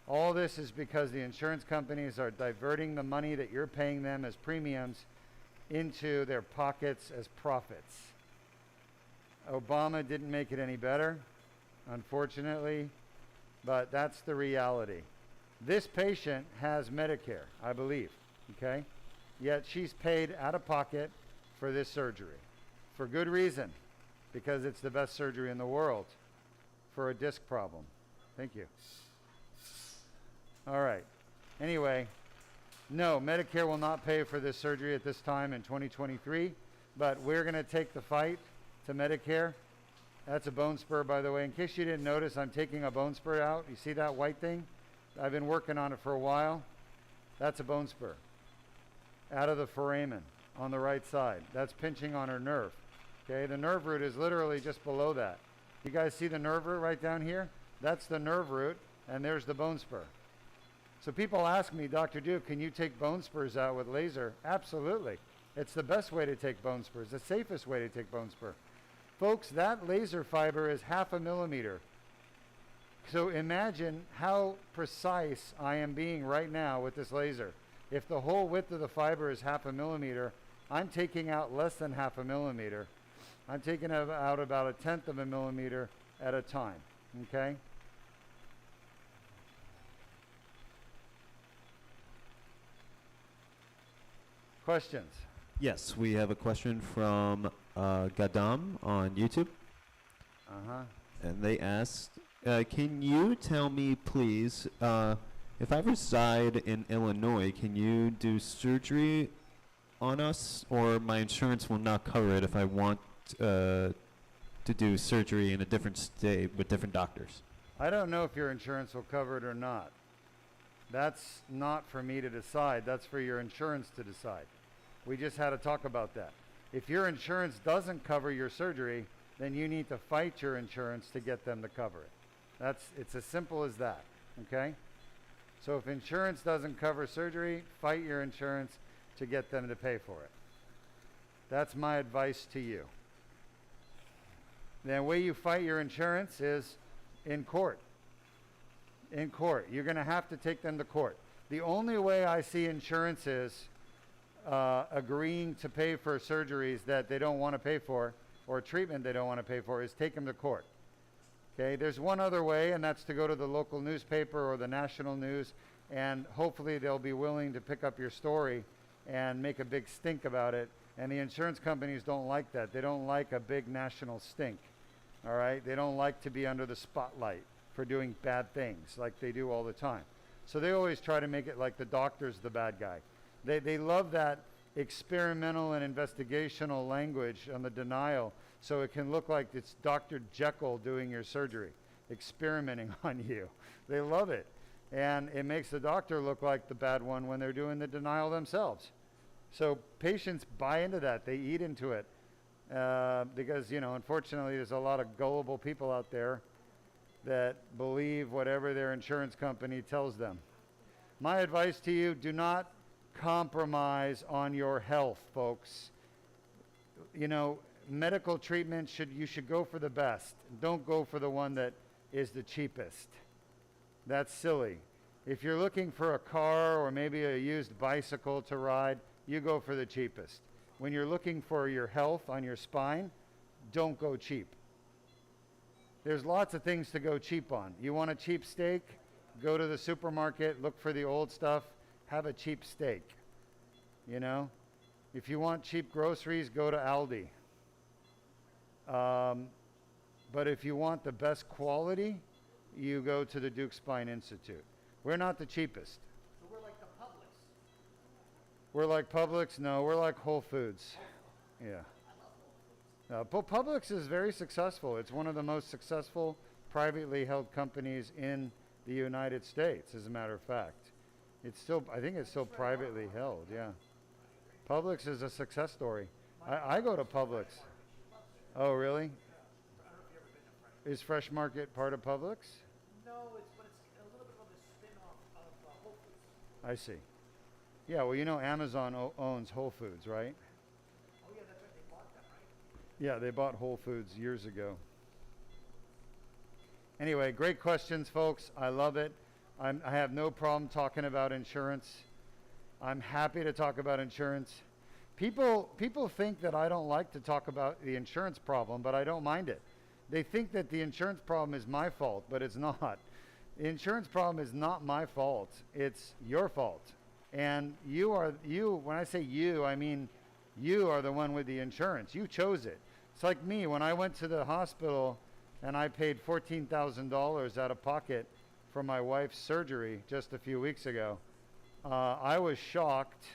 All this is because the insurance companies are diverting the money that you're paying them as premiums into their pockets as profits. Obama didn't make it any better, unfortunately, but that's the reality. This patient has Medicare, I believe, okay? Yet she's paid out of pocket for this surgery for good reason, because it's the best surgery in the world for a disc problem. Thank you. All right. Anyway, no, Medicare will not pay for this surgery at this time in 2023, but we're going to take the fight to Medicare. That's a bone spur, by the way. In case you didn't notice, I'm taking a bone spur out. You see that white thing? I've been working on it for a while. That's a bone spur out of the foramen on the right side. That's pinching on her nerve. Okay, the nerve root is literally just below that. You guys see the nerve root right down here? That's the nerve root, and there's the bone spur. So people ask me, Dr. Deuk, can you take bone spurs out with laser? Absolutely. It's the best way to take bone spurs, the safest way to take bone spur. Folks, that laser fiber is 0.5 millimeter. So imagine how precise I am being right now with this laser. If the whole width of the fiber is 0.5 millimeter, I'm taking out less than 0.5 millimeter. I'm taking out about 1/10 of a millimeter at a time, okay? Questions? Yes, we have a question from Gadam on YouTube. And they asked, can you tell me, please, if I reside in Illinois, can you do surgery on us, or my insurance will not cover it if I want to do surgery in a different state with different doctors? I don't know if your insurance will cover it or not. That's not for me to decide. That's for your insurance to decide. We just had to talk about that. If your insurance doesn't cover your surgery, then you need to fight your insurance to get them to cover it. It's as simple as that, okay? So if insurance doesn't cover surgery, fight your insurance to get them to pay for it. That's my advice to you. The way you fight your insurance is in court. In court. You're going to have to take them to court. The only way I see insurances agreeing to pay for surgeries that they don't want to pay for, or treatment they don't want to pay for, is take them to court. Okay, there's one other way, and that's to go to the local newspaper or the national news, and hopefully they'll be willing to pick up your story and make a big stink about it. And the insurance companies don't like that. They don't like a big national stink. All right? They don't like to be under the spotlight for doing bad things like they do all the time. So they always try to make it like the doctor's the bad guy. They love that experimental and investigational language on the denial, so it can look like it's Dr. Jekyll doing your surgery, experimenting on you. They love it. And it makes the doctor look like the bad one when they're doing the denial themselves. So patients buy into that. They eat into it because, you know, unfortunately, there's a lot of gullible people out there that believe whatever their insurance company tells them. My advice to you, do not compromise on your health, folks. You know, medical treatment, you should go for the best. Don't go for the one that is the cheapest. That's silly. If you're looking for a car or maybe a used bicycle to ride, you go for the cheapest. When you're looking for your health on your spine, don't go cheap. There's lots of things to go cheap on. You want a cheap steak? Go to the supermarket, look for the old stuff, have a cheap steak. You know? If you want cheap groceries, go to Aldi. But if you want the best quality, you go to the Deuk Spine Institute. We're not the cheapest. So we're like the Publix. We're like Publix? No, we're like Whole Foods. Yeah. But Publix is very successful. It's one of the most successful privately held companies in the United States, as a matter of fact. It's still, I think it's still privately held, yeah. Publix is a success story. I go to Publix. Oh, really? Is Fresh Market part of Publix? No, but it's a little bit of a spin-off of Whole Foods. I see. Yeah, well, you know Amazon owns Whole Foods, right? Oh yeah, that's right. They bought that, right? Yeah, they bought Whole Foods years ago. Anyway, great questions, folks. I love it. I have no problem talking about insurance. I'm happy to talk about insurance. People think that I don't like to talk about the insurance problem, but I don't mind it. They think that the insurance problem is my fault, but it's not. The insurance problem is not my fault. It's your fault. And when I say you, I mean you are the one with the insurance. You chose it. It's like me, when I went to the hospital and I paid $14,000 out of pocket for my wife's surgery just a few weeks ago. I was shocked,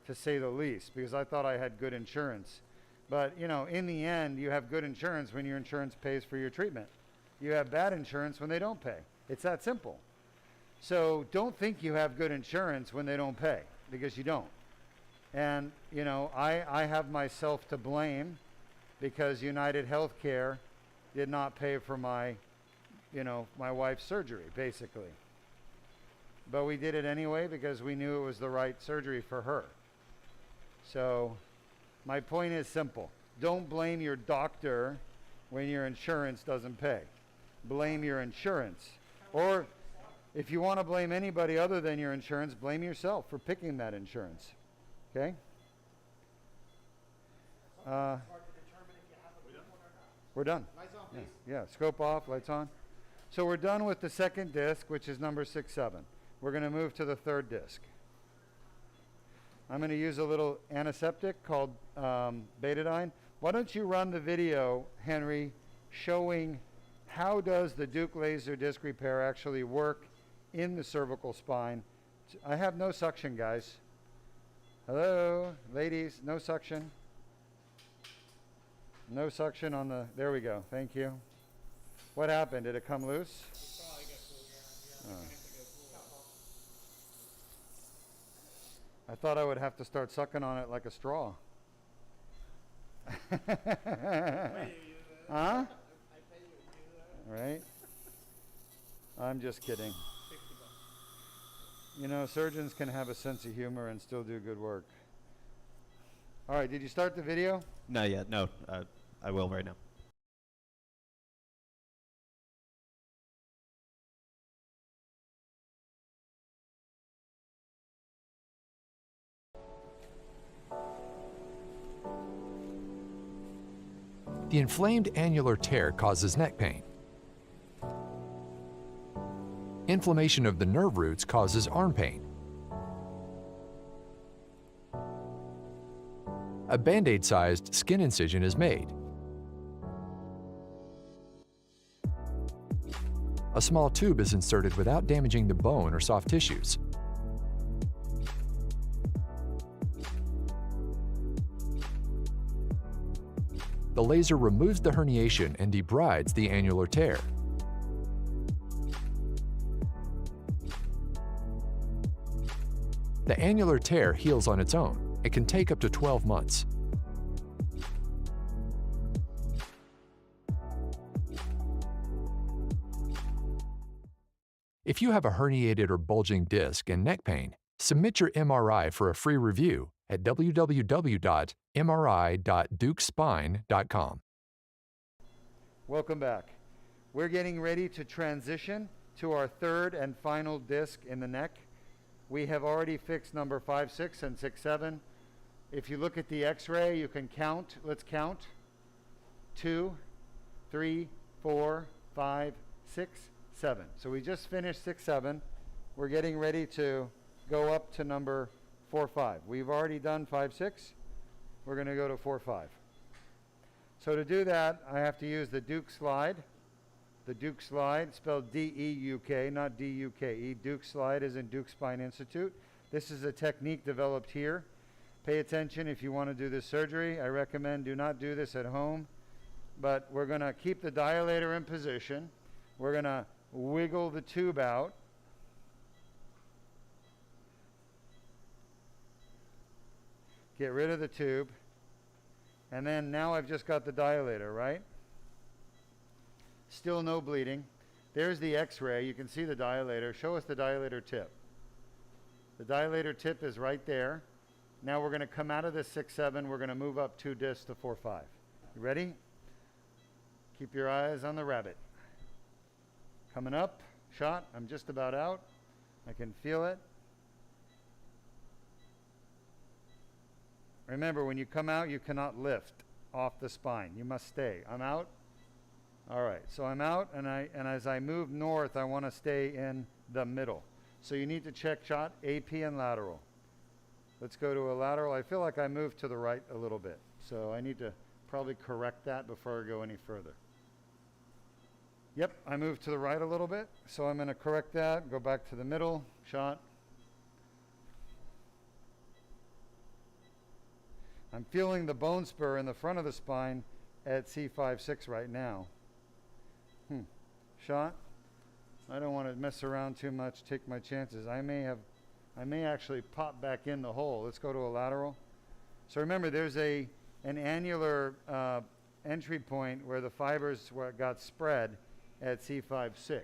to say the least, because I thought I had good insurance. But, you know, in the end, you have good insurance when your insurance pays for your treatment. You have bad insurance when they don't pay. It's that simple. So don't think you have good insurance when they don't pay, because you don't. And, you know, I have myself to blame because United Healthcare did not pay for my wife's surgery, basically. But we did it anyway because we knew it was the right surgery for her. So my point is simple. Don't blame your doctor when your insurance doesn't pay. Blame your insurance. Or if you want to blame anybody other than your insurance, blame yourself for picking that insurance. Okay? We're done. Lights on, please. Yeah, scope off, lights on. So we're done with the second disc, which is number 6-7. We're going to move to the third disc. I'm going to use a little antiseptic called betadine. Why don't you run the video, Henry, showing how does the Deuk laser disc repair actually work in the cervical spine. I have no suction, guys. Hello, ladies, no suction. No suction on the, there we go, thank you. What happened? Did it come loose? Oh. I thought I would have to start sucking on it like a straw. Huh? Right? I'm just kidding. You know, surgeons can have a sense of humor and still do good work. All right, did you start the video? Not yet. No, I will right now. The inflamed annular tear causes neck pain. Inflammation of the nerve roots causes arm pain. A Band-Aid-sized skin incision is made. A small tube is inserted without damaging the bone or soft tissues. The laser removes the herniation and debrides the annular tear. The annular tear heals on its own. It can take up to 12 months. If you have a herniated or bulging disc and neck pain, submit your MRI for a free review at www.mri.deukspine.com. Welcome back. We're getting ready to transition to our third and final disc in the neck. We have already fixed number 5, 6, and 6, 7. If you look at the x-ray, you can count. Let's count. 2, 3, 4, 5, 6, 7. So we just finished 6, 7. We're getting ready to go up to number 4, 5. We've already done 5, 6. We're going to go to 4, 5. So to do that, I have to use the Deuk slide. The Deuk slide, spelled D-E-U-K, not D-U-K-E. Deuk slide is in Deuk Spine Institute. This is a technique developed here. Pay attention if you want to do this surgery. I recommend do not do this at home. But we're going to keep the dilator in position. We're going to wiggle the tube out. Get rid of the tube. And then now I've just got the dilator, right? Still no bleeding. There's the x-ray. You can see the dilator. Show us the dilator tip. The dilator tip is right there. Now we're going to come out of this 6, 7. We're going to move up 2 discs to 4, 5. You ready? Keep your eyes on the rabbit. Coming up. Shot. I'm just about out. I can feel it. Remember, when you come out, you cannot lift off the spine. You must stay. I'm out. All right, so I'm out, and as I move north, I want to stay in the middle. So you need to check shot, AP and lateral. Let's go to a lateral. I feel like I moved to the right a little bit, so I need to probably correct that before I go any further. Yep, I moved to the right a little bit, so I'm going to correct that, go back to the middle, shot. I'm feeling the bone spur in the front of the spine at C5-6 right now. Shot. I don't want to mess around too much, take my chances. I may actually pop back in the hole. Let's go to a lateral. So remember, there's an annular entry point where the fibers got spread at C5-6.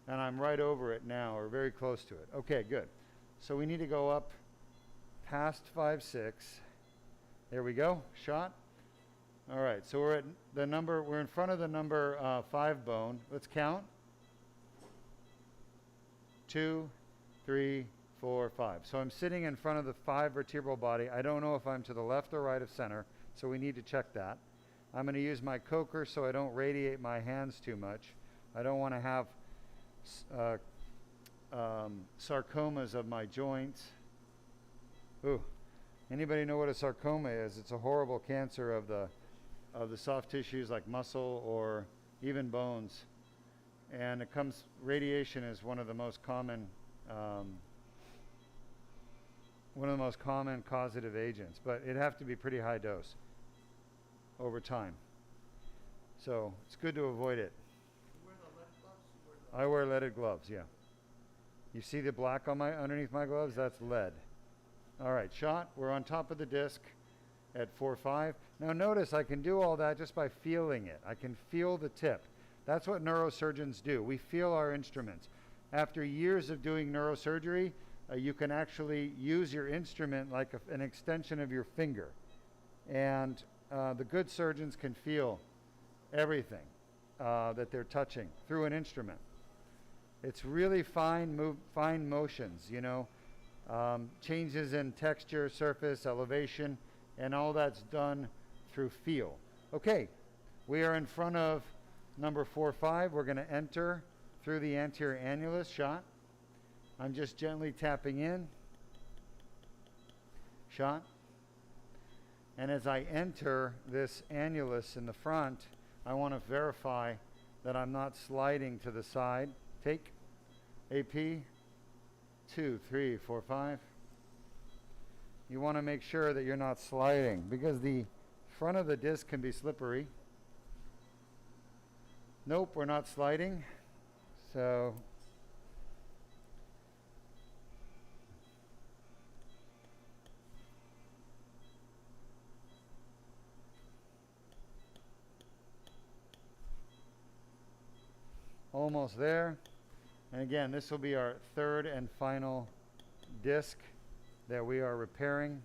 And I'm right over it now, or very close to it. Okay, good. So we need to go up past 5-6. There we go, shot. All right, so we're in front of the number 5 bone. Let's count. 2, 3, 4, 5. So I'm sitting in front of the 5 vertebral body. I don't know if I'm to the left or right of center, so we need to check that. I'm going to use my coker so I don't radiate my hands too much. I don't want to have sarcomas of my joints. Ooh, anybody know what a sarcoma is? It's a horrible cancer of the soft tissues like muscle or even bones. And radiation is one of the most common causative agents, but it'd have to be pretty high dose over time. So it's good to avoid it. You wear the lead gloves? I wear leaded gloves, yeah. You see the black on underneath my gloves? That's lead. All right, shot. We're on top of the disc at 4-5. Now notice I can do all that just by feeling it. I can feel the tip. That's what neurosurgeons do. We feel our instruments. After years of doing neurosurgery, you can actually use your instrument like an extension of your finger. And the good surgeons can feel everything that they're touching through an instrument. It's really fine motions, you know, changes in texture, surface, elevation, and all that's done through feel. Okay, we are in front of number 4-5. We're going to enter through the anterior annulus, shot. I'm just gently tapping in, shot. And as I enter this annulus in the front, I want to verify that I'm not sliding to the side. Take AP, 2, 3, 4, 5. You want to make sure that you're not sliding because the front of the disc can be slippery. Nope, we're not sliding. So almost there. And again, this will be our third and final disc that we are repairing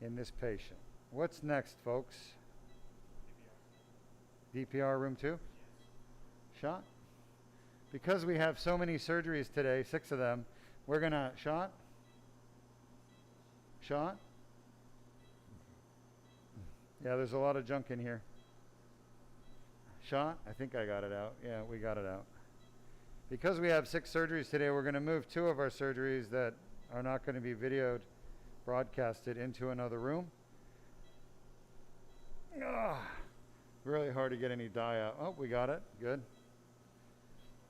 in this patient. What's next, folks? DPR room 2? Shot. Because we have so many surgeries today, 6 of them, we're going to shot. Shot. Yeah, there's a lot of junk in here. Shot. I think I got it out. Yeah, we got it out. Because we have 6 surgeries today, we're going to move 2 of our surgeries that are not going to be videoed, broadcasted into another room. Really hard to get any dye out. Oh, we got it. Good.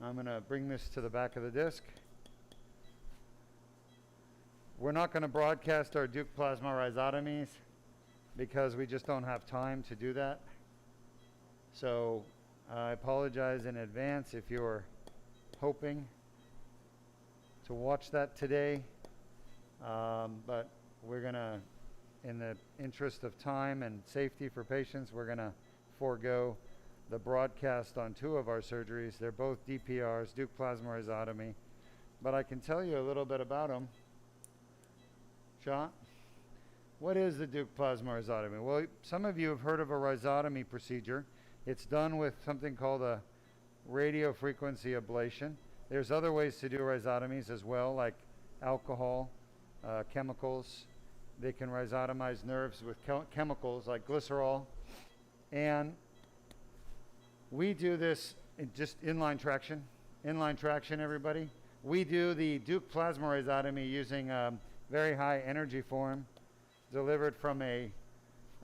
I'm going to bring this to the back of the disc. We're not going to broadcast our Deuk plasma rhizotomies because we just don't have time to do that. So I apologize in advance if you're hoping to watch that today. But we're going to, in the interest of time and safety for patients, we're going to forego the broadcast on 2 of our surgeries. They're both DPRs, Deuk plasma rhizotomy. But I can tell you a little bit about them. Shot. What is the Deuk plasma rhizotomy? Well, some of you have heard of a rhizotomy procedure. It's done with something called a radiofrequency ablation. There's other ways to do rhizotomies as well, like alcohol, chemicals. They can rhizotomize nerves with chemicals like glycerol. And we do this in just inline traction. Inline traction, everybody. We do the Deuk plasma rhizotomy using a very high energy form delivered from a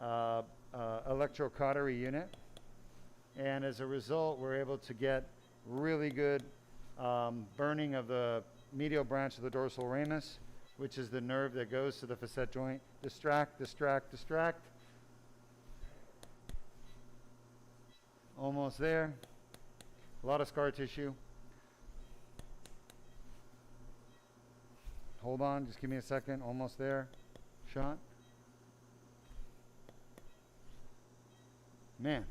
electrocautery unit. And as a result, we're able to get really good burning of the medial branch of the dorsal ramus, which is the nerve that goes to the facet joint. Distract, distract, distract. Almost there. A lot of scar tissue. Hold on, just give me a second. Almost there. Shot. Man,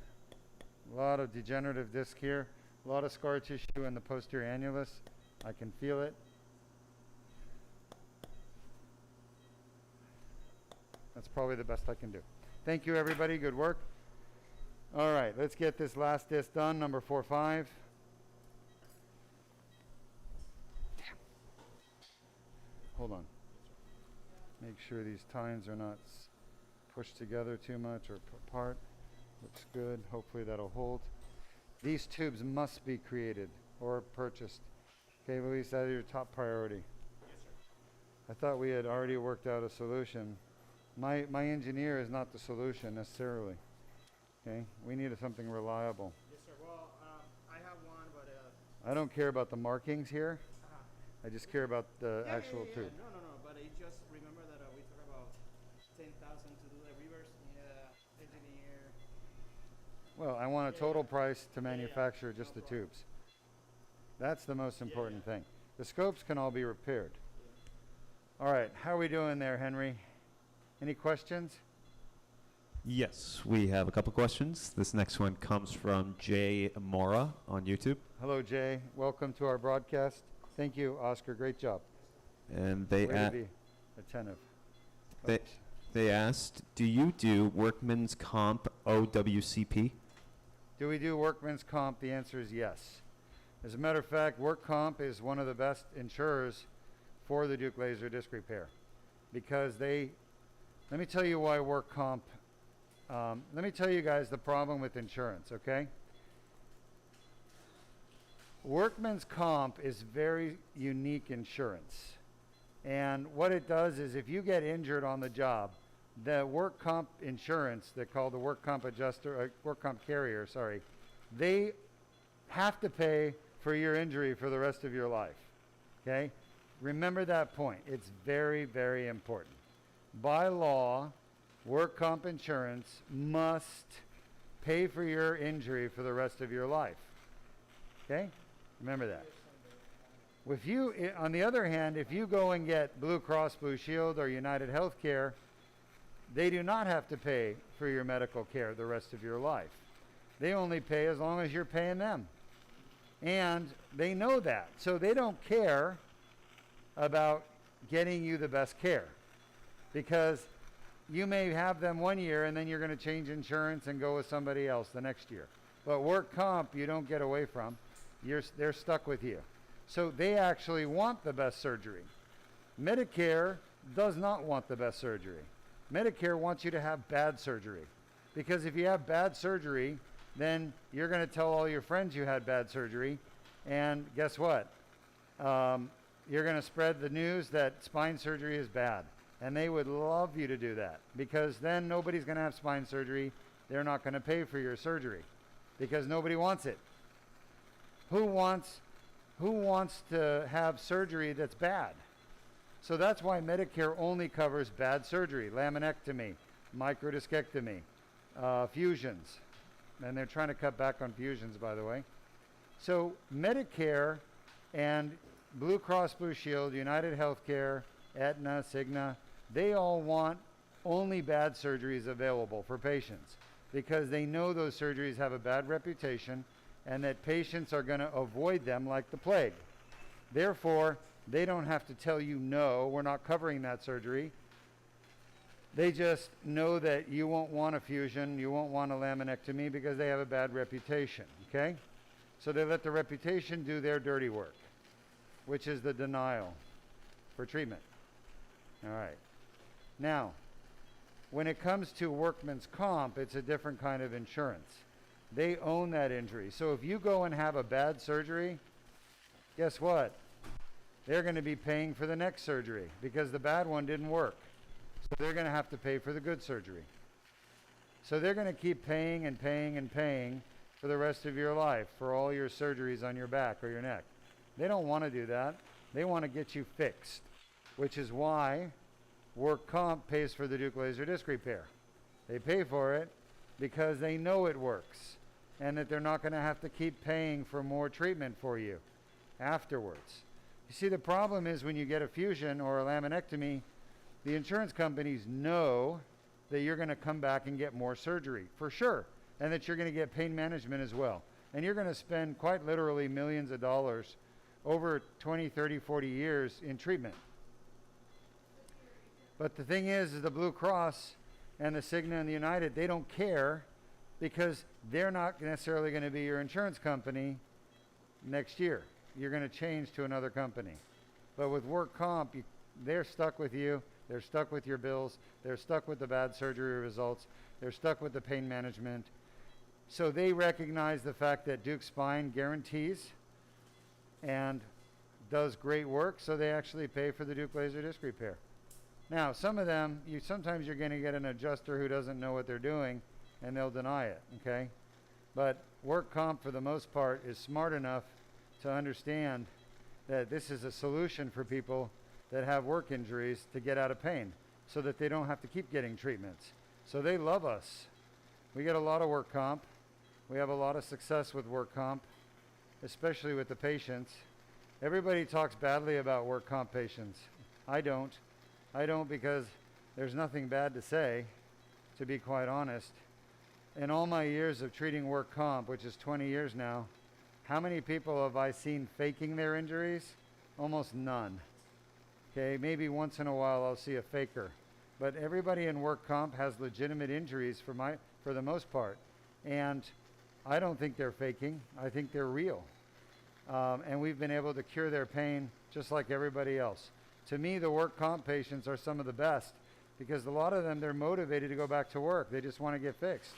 a lot of degenerative disc here. A lot of scar tissue in the posterior annulus. I can feel it. That's probably the best I can do. Thank you, everybody. Good work. All right, let's get this last disc done, number 4-5. Hold on. Make sure these tines are not pushed together too much or apart. Looks good. Hopefully that'll hold. These tubes must be created or purchased. Okay, Luis, that is your top priority. Yes, sir. I thought we had already worked out a solution. My engineer is not the solution necessarily. Okay, we need something reliable. Yes, sir. Well, I have one, but I don't care about the markings here. I just care about the actual tube. No. But it just remember that we talked about 10,000 to do the reverse. Yeah, engineer. Well, I want a total price to yeah, manufacture just no the problem. tubes. That's the most important thing. The scopes can all be repaired. All right, how are we doing there, Henry? Any questions? Yes, we have a couple questions. This next one comes from Jay Mora on YouTube. Hello, Jay. Welcome to our broadcast. Thank you, Oscar. Great job. And they Way to be attentive. They- Oops. they asked, do you do workman's comp OWCP? Do we do workman's comp? The answer is yes. As a matter of fact, work comp is one of the best insurers for the Deuk laser disc repair because let me tell you why work comp, let me tell you guys the problem with insurance, okay? Workman's comp is very unique insurance. And what it does is if you get injured on the job, the work comp insurance, they call the work comp adjuster, work comp carrier, sorry, they have to pay for your injury for the rest of your life, okay? Remember that point. It's very, very important. By law, work comp insurance must pay for your injury for the rest of your life, okay? Remember that. If you, on the other hand, if you go and get Blue Cross Blue Shield or United Healthcare, they do not have to pay for your medical care the rest of your life. They only pay as long as you're paying them. And they know that. So they don't care about getting you the best care. Because you may have them one year and then you're going to change insurance and go with somebody else the next year. But work comp, you don't get away from. They're stuck with you. So they actually want the best surgery. Medicare does not want the best surgery. Medicare wants you to have bad surgery. Because if you have bad surgery, then you're going to tell all your friends you had bad surgery. And guess what? You're going to spread the news that spine surgery is bad. And they would love you to do that. Because then nobody's going to have spine surgery. They're not going to pay for your surgery. Because nobody wants it. Who wants to have surgery that's bad? So that's why Medicare only covers bad surgery, laminectomy, microdiscectomy, fusions. And they're trying to cut back on fusions, by the way. So Medicare and Blue Cross Blue Shield, United Healthcare, Aetna, Cigna, they all want only bad surgeries available for patients because they know those surgeries have a bad reputation and that patients are going to avoid them like the plague. Therefore, they don't have to tell you, no, we're not covering that surgery. They just know that you won't want a fusion, you won't want a laminectomy because they have a bad reputation, okay? So they let the reputation do their dirty work, which is the denial for treatment. All right. Now, when it comes to workman's comp, it's a different kind of insurance. They own that injury. So if you go and have a bad surgery, guess what? They're going to be paying for the next surgery because the bad one didn't work. So they're going to have to pay for the good surgery. So they're going to keep paying and paying and paying for the rest of your life for all your surgeries on your back or your neck. They don't want to do that. They want to get you fixed, which is why work comp pays for the Deuk laser disc repair. They pay for it because they know it works and that they're not going to have to keep paying for more treatment for you afterwards. You see, the problem is when you get a fusion or a laminectomy, the insurance companies know that you're going to come back and get more surgery, for sure, and that you're going to get pain management as well. And you're going to spend quite literally millions of dollars over 20, 30, 40 years in treatment. But the thing is the Blue Cross and the Cigna and the United, they don't care because they're not necessarily going to be your insurance company next year. You're going to change to another company. But with work comp, they're stuck with you. They're stuck with your bills. They're stuck with the bad surgery results. They're stuck with the pain management. So they recognize the fact that Deuk Spine guarantees and does great work, so they actually pay for the Deuk laser disc repair. Now, some of them, sometimes you're going to get an adjuster who doesn't know what they're doing, and they'll deny it, okay? But work comp, for the most part, is smart enough to understand that this is a solution for people that have work injuries to get out of pain so that they don't have to keep getting treatments. So they love us. We get a lot of work comp. We have a lot of success with work comp, especially with the patients. Everybody talks badly about work comp patients. I don't. I don't because there's nothing bad to say, to be quite honest. In all my years of treating work comp, which is 20 years now, how many people have I seen faking their injuries? Almost none. Okay, maybe once in a while I'll see a faker. But everybody in work comp has legitimate injuries for the most part. And I don't think they're faking. I think they're real. And we've been able to cure their pain just like everybody else. To me, the work comp patients are some of the best because a lot of them, they're motivated to go back to work. They just want to get fixed.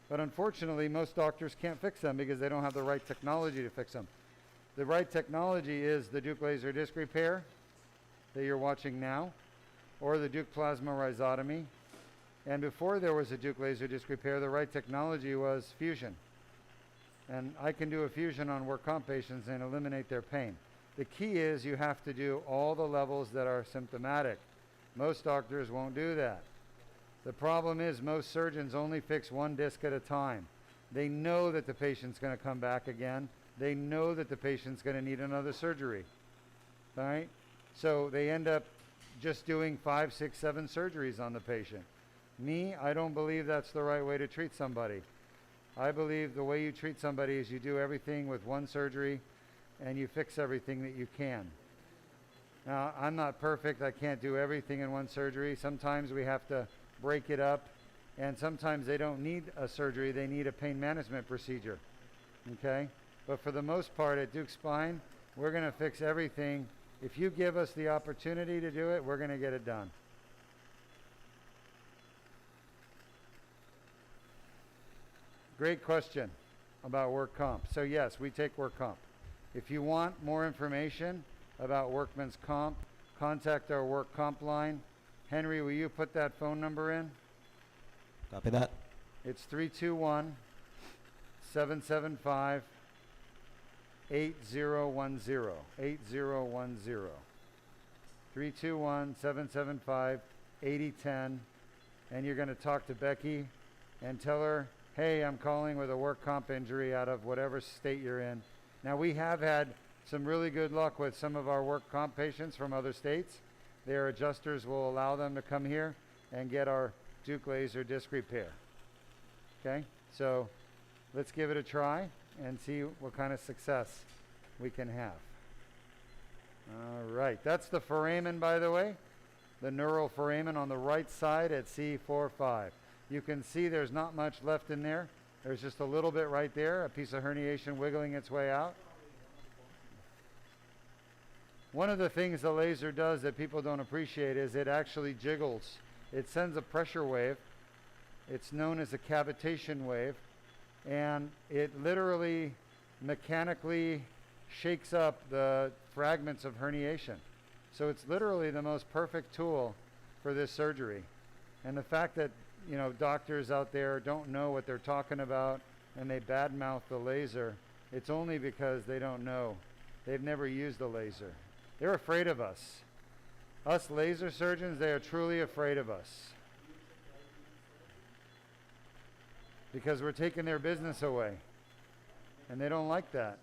But unfortunately, most doctors can't fix them because they don't have the right technology to fix them. The right technology is the Deuk laser disc repair that you're watching now, or the Deuk plasma rhizotomy. And before there was a Deuk laser disc repair, the right technology was fusion. And I can do a fusion on work comp patients and eliminate their pain. The key is you have to do all the levels that are symptomatic. Most doctors won't do that. The problem is most surgeons only fix one disc at a time. They know that the patient's going to come back again. They know that the patient's going to need another surgery. All right? So they end up just doing 5, 6, 7 surgeries on the patient. Me, I don't believe that's the right way to treat somebody. I believe the way you treat somebody is you do everything with one surgery and you fix everything that you can. Now, I'm not perfect. I can't do everything in one surgery. Sometimes we have to break it up, and sometimes they don't need a surgery. They need a pain management procedure, okay? But for the most part at Deuk Spine, we're going to fix everything. If you give us the opportunity to do it, we're going to get it done. Great question about work comp. So yes, we take work comp. If you want more information about workman's comp, contact our work comp line. Henry, will you put that phone number in? Copy that. It's 321-775-8010. 8010. 321-775-8010. And you're going to talk to Becky and tell her, hey, I'm calling with a work comp injury out of whatever state you're in. Now, we have had some really good luck with some of our work comp patients from other states. Their adjusters will allow them to come here and get our Deuk laser disc repair. Okay, so let's give it a try and see what kind of success we can have. All right, that's the foramen, by the way, the neural foramen on the right side at C4-5. You can see there's not much left in there. There's just a little bit right there, a piece of herniation wiggling its way out. One of the things the laser does that people don't appreciate is it actually jiggles It sends a pressure wave. It's known as a cavitation wave, and it literally mechanically shakes up the fragments of herniation. So it's literally the most perfect tool for this surgery. And the fact that, you know, doctors out there don't know what they're talking about and they badmouth the laser, it's only because they don't know. They've never used a laser. They're afraid of us. Us laser surgeons, they are truly afraid of us. Because we're taking their business away. And they don't like that.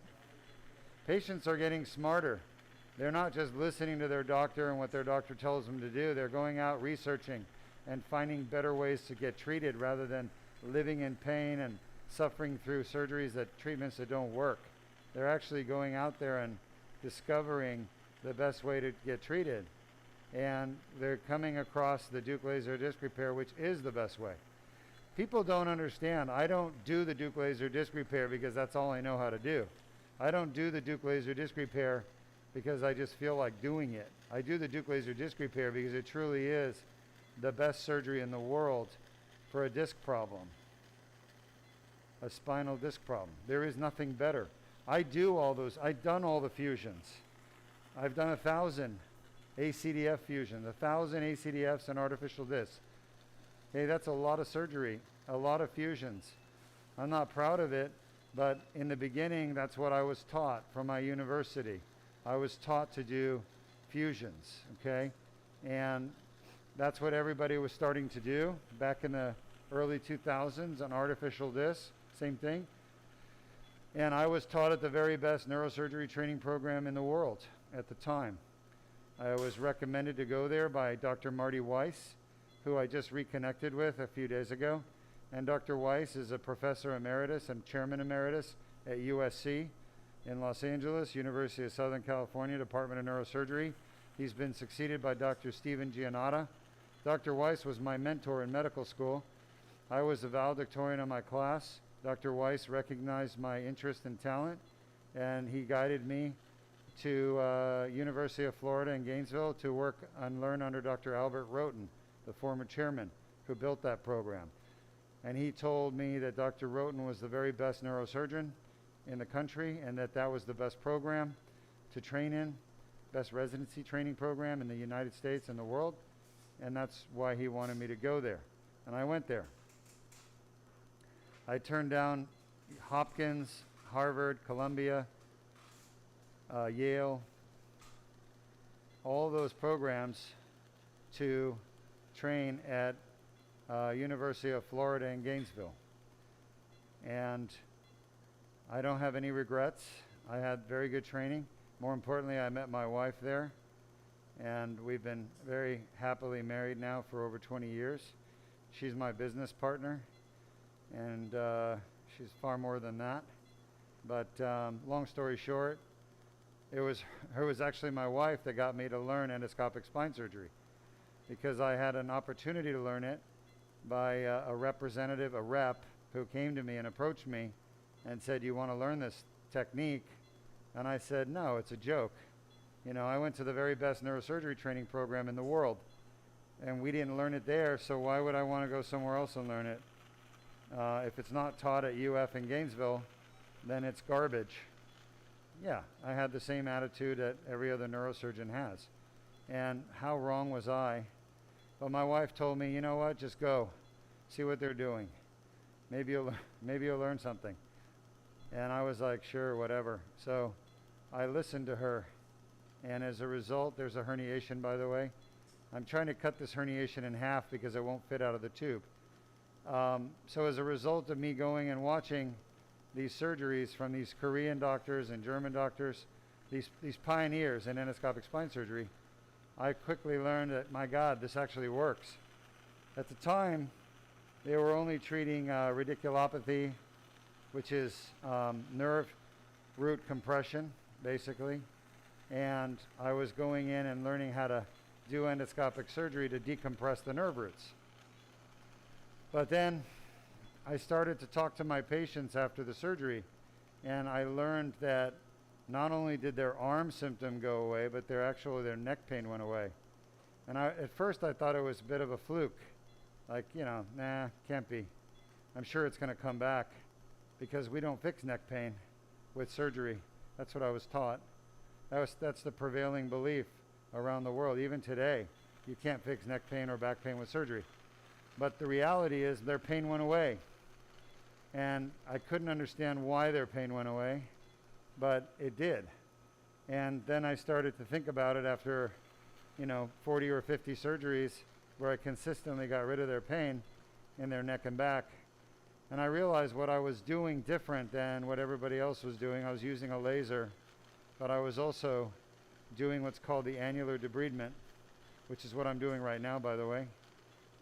Patients are getting smarter. They're not just listening to their doctor and what their doctor tells them to do. They're going out researching and finding better ways to get treated rather than living in pain and suffering through treatments that don't work. They're actually going out there and discovering the best way to get treated. And they're coming across the Deuk laser disc repair, which is the best way. People don't understand. I don't do the Deuk laser disc repair because that's all I know how to do. I don't do the Deuk laser disc repair because I just feel like doing it. I do the Deuk laser disc repair because it truly is the best surgery in the world for a disc problem, a spinal disc problem. There is nothing better. I do all those. I've done all the fusions. I've done 1,000 ACDF fusions, 1,000 ACDFs and artificial discs. Hey, that's a lot of surgery, a lot of fusions. I'm not proud of it, but in the beginning, that's what I was taught from my university. I was taught to do fusions, okay? And that's what everybody was starting to do back in the early 2000s on artificial discs, same thing. And I was taught at the very best neurosurgery training program in the world at the time. I was recommended to go there by Dr. Marty Weiss, who I just reconnected with a few days ago. And Dr. Weiss is a professor emeritus and chairman emeritus at USC in Los Angeles, University of Southern California, Department of Neurosurgery. He's been succeeded by Dr. Stephen Giannotta. Dr. Weiss was my mentor in medical school. I was the valedictorian of my class. Dr. Weiss recognized my interest and talent, and he guided me to University of Florida in Gainesville to work and learn under Dr. Albert Roten, the former chairman who built that program. And he told me that Dr. Roten was the very best neurosurgeon in the country and that that was the best program to train in, best residency training program in the United States and the world. And that's why he wanted me to go there. And I went there. I turned down Hopkins, Harvard, Columbia, Yale, all those programs to train at University of Florida in Gainesville. And I don't have any regrets. I had very good training. More importantly, I met my wife there, and we've been very happily married now for over 20 years. She's my business partner, and she's far more than that. But long story short, it was actually my wife that got me to learn endoscopic spine surgery, because I had an opportunity to learn it by a representative, a rep, who came to me and approached me and said, "You want to learn this technique?" And I said, "No, it's a joke. You know, I went to the very best neurosurgery training program in the world, and we didn't learn it there, so why would I want to go somewhere else and learn it? If it's not taught at UF in Gainesville, then it's garbage." Yeah, I had the same attitude that every other neurosurgeon has. And how wrong was I? But my wife told me, "You know what, just go. See what they're doing. Maybe you'll learn something." And I was like, "Sure, whatever." So I listened to her. And as a result, there's a herniation, by the way. I'm trying to cut this herniation in half because it won't fit out of the tube. So as a result of me going and watching these surgeries from these Korean doctors and German doctors, these pioneers in endoscopic spine surgery, I quickly learned that, my God, this actually works. At the time, they were only treating radiculopathy, which is nerve root compression, basically. And I was going in and learning how to do endoscopic surgery to decompress the nerve roots. But then I started to talk to my patients after the surgery, and I learned that not only did their arm symptom go away, but their neck pain went away. And at first I thought it was a bit of a fluke. Like, nah, can't be. I'm sure it's going to come back because we don't fix neck pain with surgery. That's what I was taught. That's the prevailing belief around the world. Even today, you can't fix neck pain or back pain with surgery. But the reality is their pain went away. And I couldn't understand why their pain went away, but it did. And then I started to think about it after, 40 or 50 surgeries where I consistently got rid of their pain in their neck and back. And I realized what I was doing different than what everybody else was doing. I was using a laser, but I was also doing what's called the annular debridement, which is what I'm doing right now, by the way.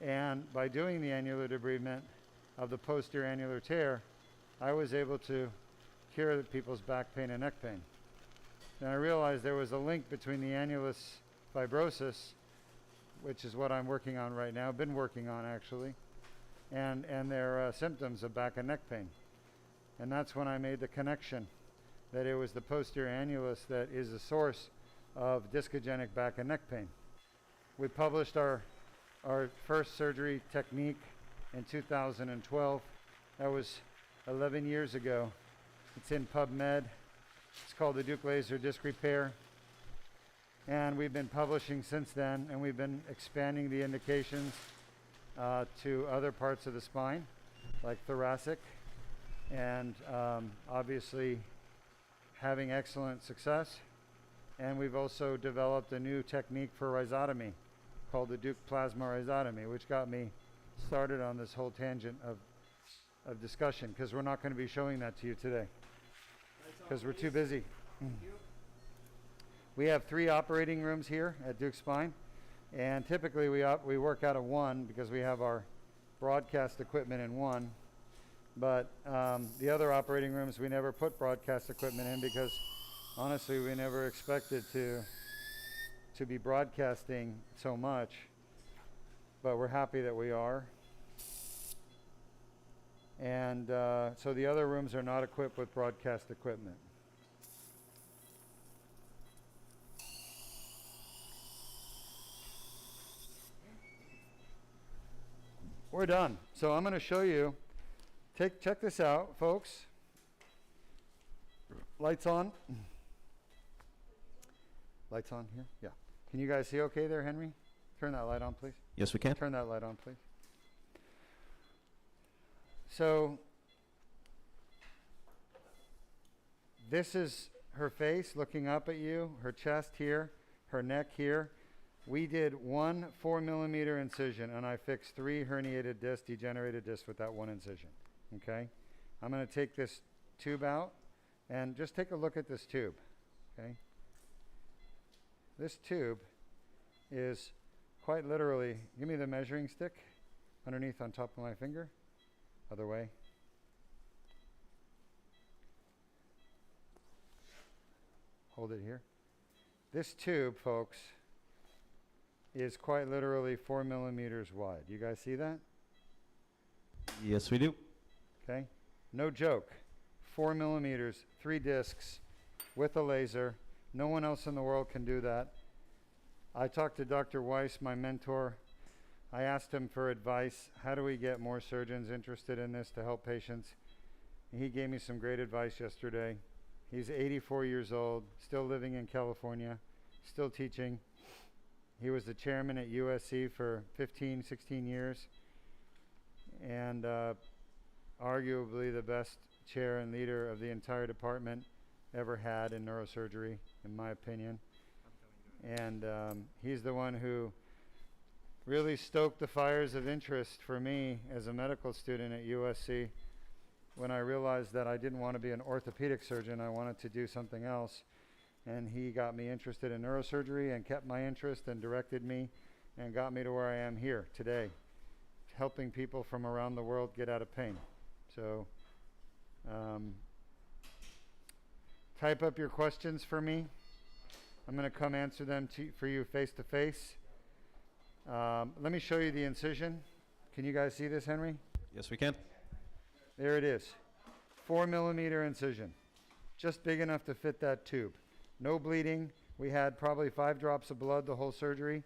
And by doing the annular debridement of the posterior annular tear, I was able to cure the people's back pain and neck pain. And I realized there was a link between the annulus fibrosis, which is what I'm working on right now, been working on actually, and their symptoms of back and neck pain. And that's when I made the connection that it was the posterior annulus that is the source of discogenic back and neck pain. We published our first surgery technique in 2012. That was 11 years ago. It's in PubMed. It's called the Deuk laser disc repair. And we've been publishing since then, and we've been expanding the indications to other parts of the spine, like thoracic, and obviously having excellent success. And we've also developed a new technique for rhizotomy called the Deuk plasma rhizotomy, which got me started on this whole tangent of discussion, because we're not going to be showing that to you today because we're too busy. We have 3 operating rooms here at Deuk Spine, and typically we work out of one because we have our broadcast equipment in one, but the other operating rooms we never put broadcast equipment in because honestly we never expected to be broadcasting so much, but we're happy that we are. And so the other rooms are not equipped with broadcast equipment. We're done. So I'm going to show you. Check this out, folks. Lights on. Lights on here? Yeah. Can you guys see okay there, Henry? Turn that light on, please. Yes, we can. Turn that light on, please. So this is her face looking up at you, her chest here, her neck here. We did 1 4-millimeter incision, and I fixed 3 herniated discs, degenerated discs with that 1 incision. Okay? I'm going to take this tube out, and just take a look at this tube. Okay? This tube is quite literally, give me the measuring stick underneath on top of my finger. Other way. Hold it here. This tube, folks, is quite literally 4 millimeters wide. You guys see that? Yes, we do. Okay. No joke. 4 millimeters, 3 discs with a laser. No one else in the world can do that. I talked to Dr. Weiss, my mentor. I asked him for advice. How do we get more surgeons interested in this to help patients? He gave me some great advice yesterday. He's 84 years old, still living in California, still teaching. He was the chairman at USC for 15, 16 years, and arguably the best chair and leader of the entire department ever had in neurosurgery, in my opinion. And he's the one who really stoked the fires of interest for me as a medical student at USC when I realized that I didn't want to be an orthopedic surgeon. I wanted to do something else. And he got me interested in neurosurgery and kept my interest and directed me and got me to where I am here today, helping people from around the world get out of pain. So type up your questions for me. I'm going to come answer them for you face to face. Let me show you the incision. Can you guys see this, Henry? Yes, we can. There it is. 4 millimeter incision. Just big enough to fit that tube. No bleeding. We had probably 5 drops of blood the whole surgery.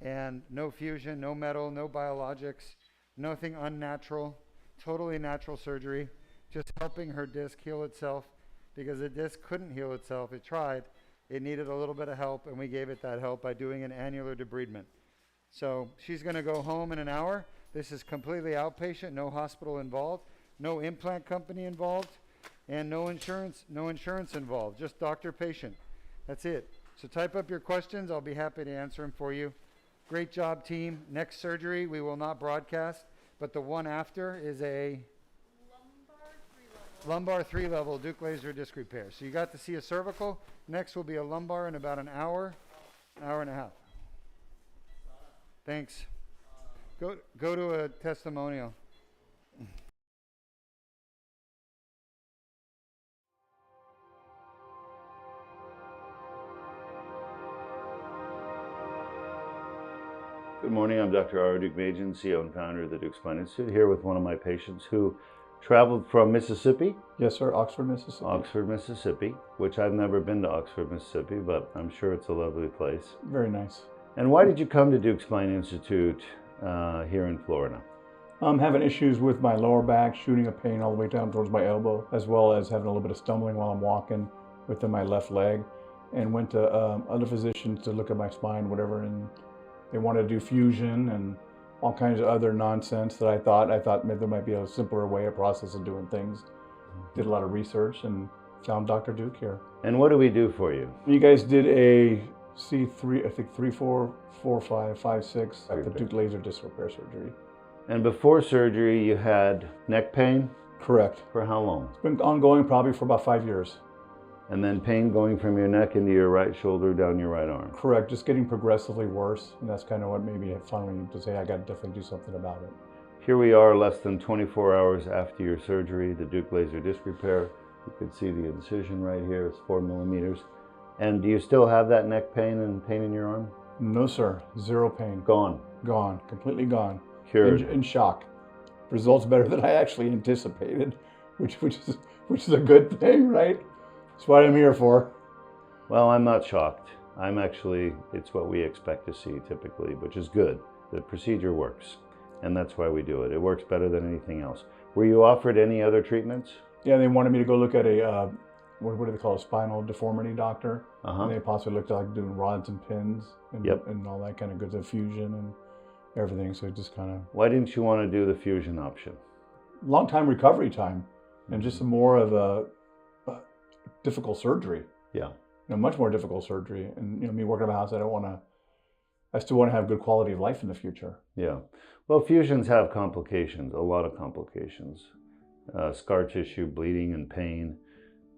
and no fusion, no metal, no biologics, nothing unnatural, totally natural surgery, just helping her disc heal itself because the disc couldn't heal itself. It tried. It needed a little bit of help, and we gave it that help by doing an annular debridement. So she's going to go home in an hour. This is completely outpatient, no hospital involved, no implant company involved, and no insurance involved, just doctor-patient. That's it. So type up your questions. I'll be happy to answer them for you. Great job, team. Next surgery we will not broadcast, but the one after is a lumbar 3-level Deuk laser disc repair. So you got to see a cervical. Next will be a lumbar in about an hour and a half. Thanks. Go to a testimonial. Good morning, I'm Dr. Ara Deuk-Majan, CEO and founder of the Deuk Spine Institute, here with one of my patients who traveled from Mississippi. Yes, sir. Oxford, Mississippi. Oxford, Mississippi, which I've never been to Oxford, Mississippi, but I'm sure it's a lovely place. Very nice. And why did you come to Deuk Spine Institute here in Florida? I'm having issues with my lower back, shooting a pain all the way down towards my elbow, as well as having a little bit of stumbling while I'm walking within my left leg. And went to other physicians to look at my spine, whatever, and they wanted to do fusion and all kinds of other nonsense that I thought maybe there might be a simpler way, a process of doing things. Did a lot of research and found Dr. Deuk here. And what do we do for you? You guys did a C3, I think 3, 4, 4, 5, 5, 6 at the Deuk laser disc repair surgery. And before surgery, you had neck pain? Correct. For how long? It's been ongoing probably for about 5 years. And then pain going from your neck into your right shoulder, down your right arm? Correct, just getting progressively worse. And that's kind of what made me finally to say I got to definitely do something about it. Here we are less than 24 hours after your surgery, the Deuk laser disc repair. You can see the incision right here, it's 4 millimeters. And do you still have that neck pain and pain in your arm? No, sir, zero pain. Gone? Gone, completely gone. Cured? In shock. Results better than I actually anticipated, which is a good thing, right? That's what I'm here for. Well, I'm not shocked. It's what we expect to see typically, which is good. The procedure works, and that's why we do it. It works better than anything else. Were you offered any other treatments? Yeah, they wanted me to go look at a, what do they call a spinal deformity doctor. And they possibly looked at like doing rods and pins and all that kind of good, the fusion and everything. So it just kind of... Why didn't you want to do the fusion option? Long time recovery time and just more of a difficult surgery. Yeah. Much more difficult surgery. And me working in a house, I still want to have good quality of life in the future. Yeah. Well, fusions have complications, a lot of complications. Scar tissue, bleeding, and pain.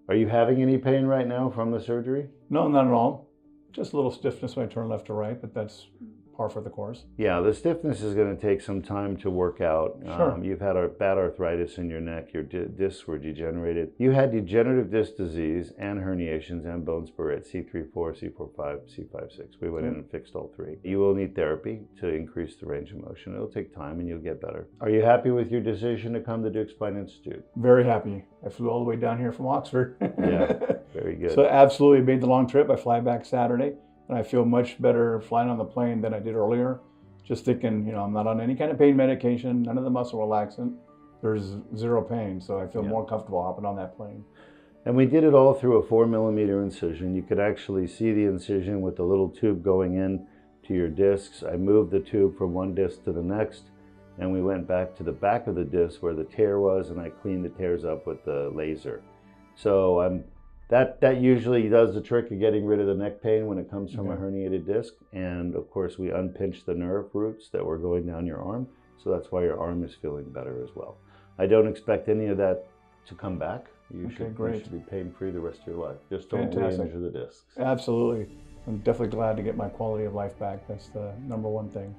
Are you having any pain right now from the surgery? No, not at all. Just a little stiffness when I turn left to right, but that's par for the course. Yeah, the stiffness is going to take some time to work out. Sure. You've had bad arthritis in your neck, your discs were degenerated. You had degenerative disc disease and herniations and bone spur at C3-4, C4-5, C5-6. We went in and fixed all three. You will need therapy to increase the range of motion. It'll take time and you'll get better. Are you happy with your decision to come to Deuk Spine Institute? Very happy. I flew all the way down here from Oxford. Yeah, very good. So absolutely made the long trip. I fly back Saturday. And I feel much better flying on the plane than I did earlier. Just thinking, I'm not on any kind of pain medication, none of the muscle relaxant. There's zero pain, so I feel more comfortable hopping on that plane. And we did it all through a 4 millimeter incision. You could actually see the incision with the little tube going in to your discs. I moved the tube from one disc to the next, and we went back to the back of the disc where the tear was, and I cleaned the tears up with the laser. So that usually does the trick of getting rid of the neck pain when it comes from a herniated disc. And of course, we unpinched the nerve roots that were going down your arm. So that's why your arm is feeling better as well. I don't expect any of that to come back. You should be pain-free the rest of your life. Just don't re-injure the discs. Absolutely. I'm definitely glad to get my quality of life back. That's the number one thing.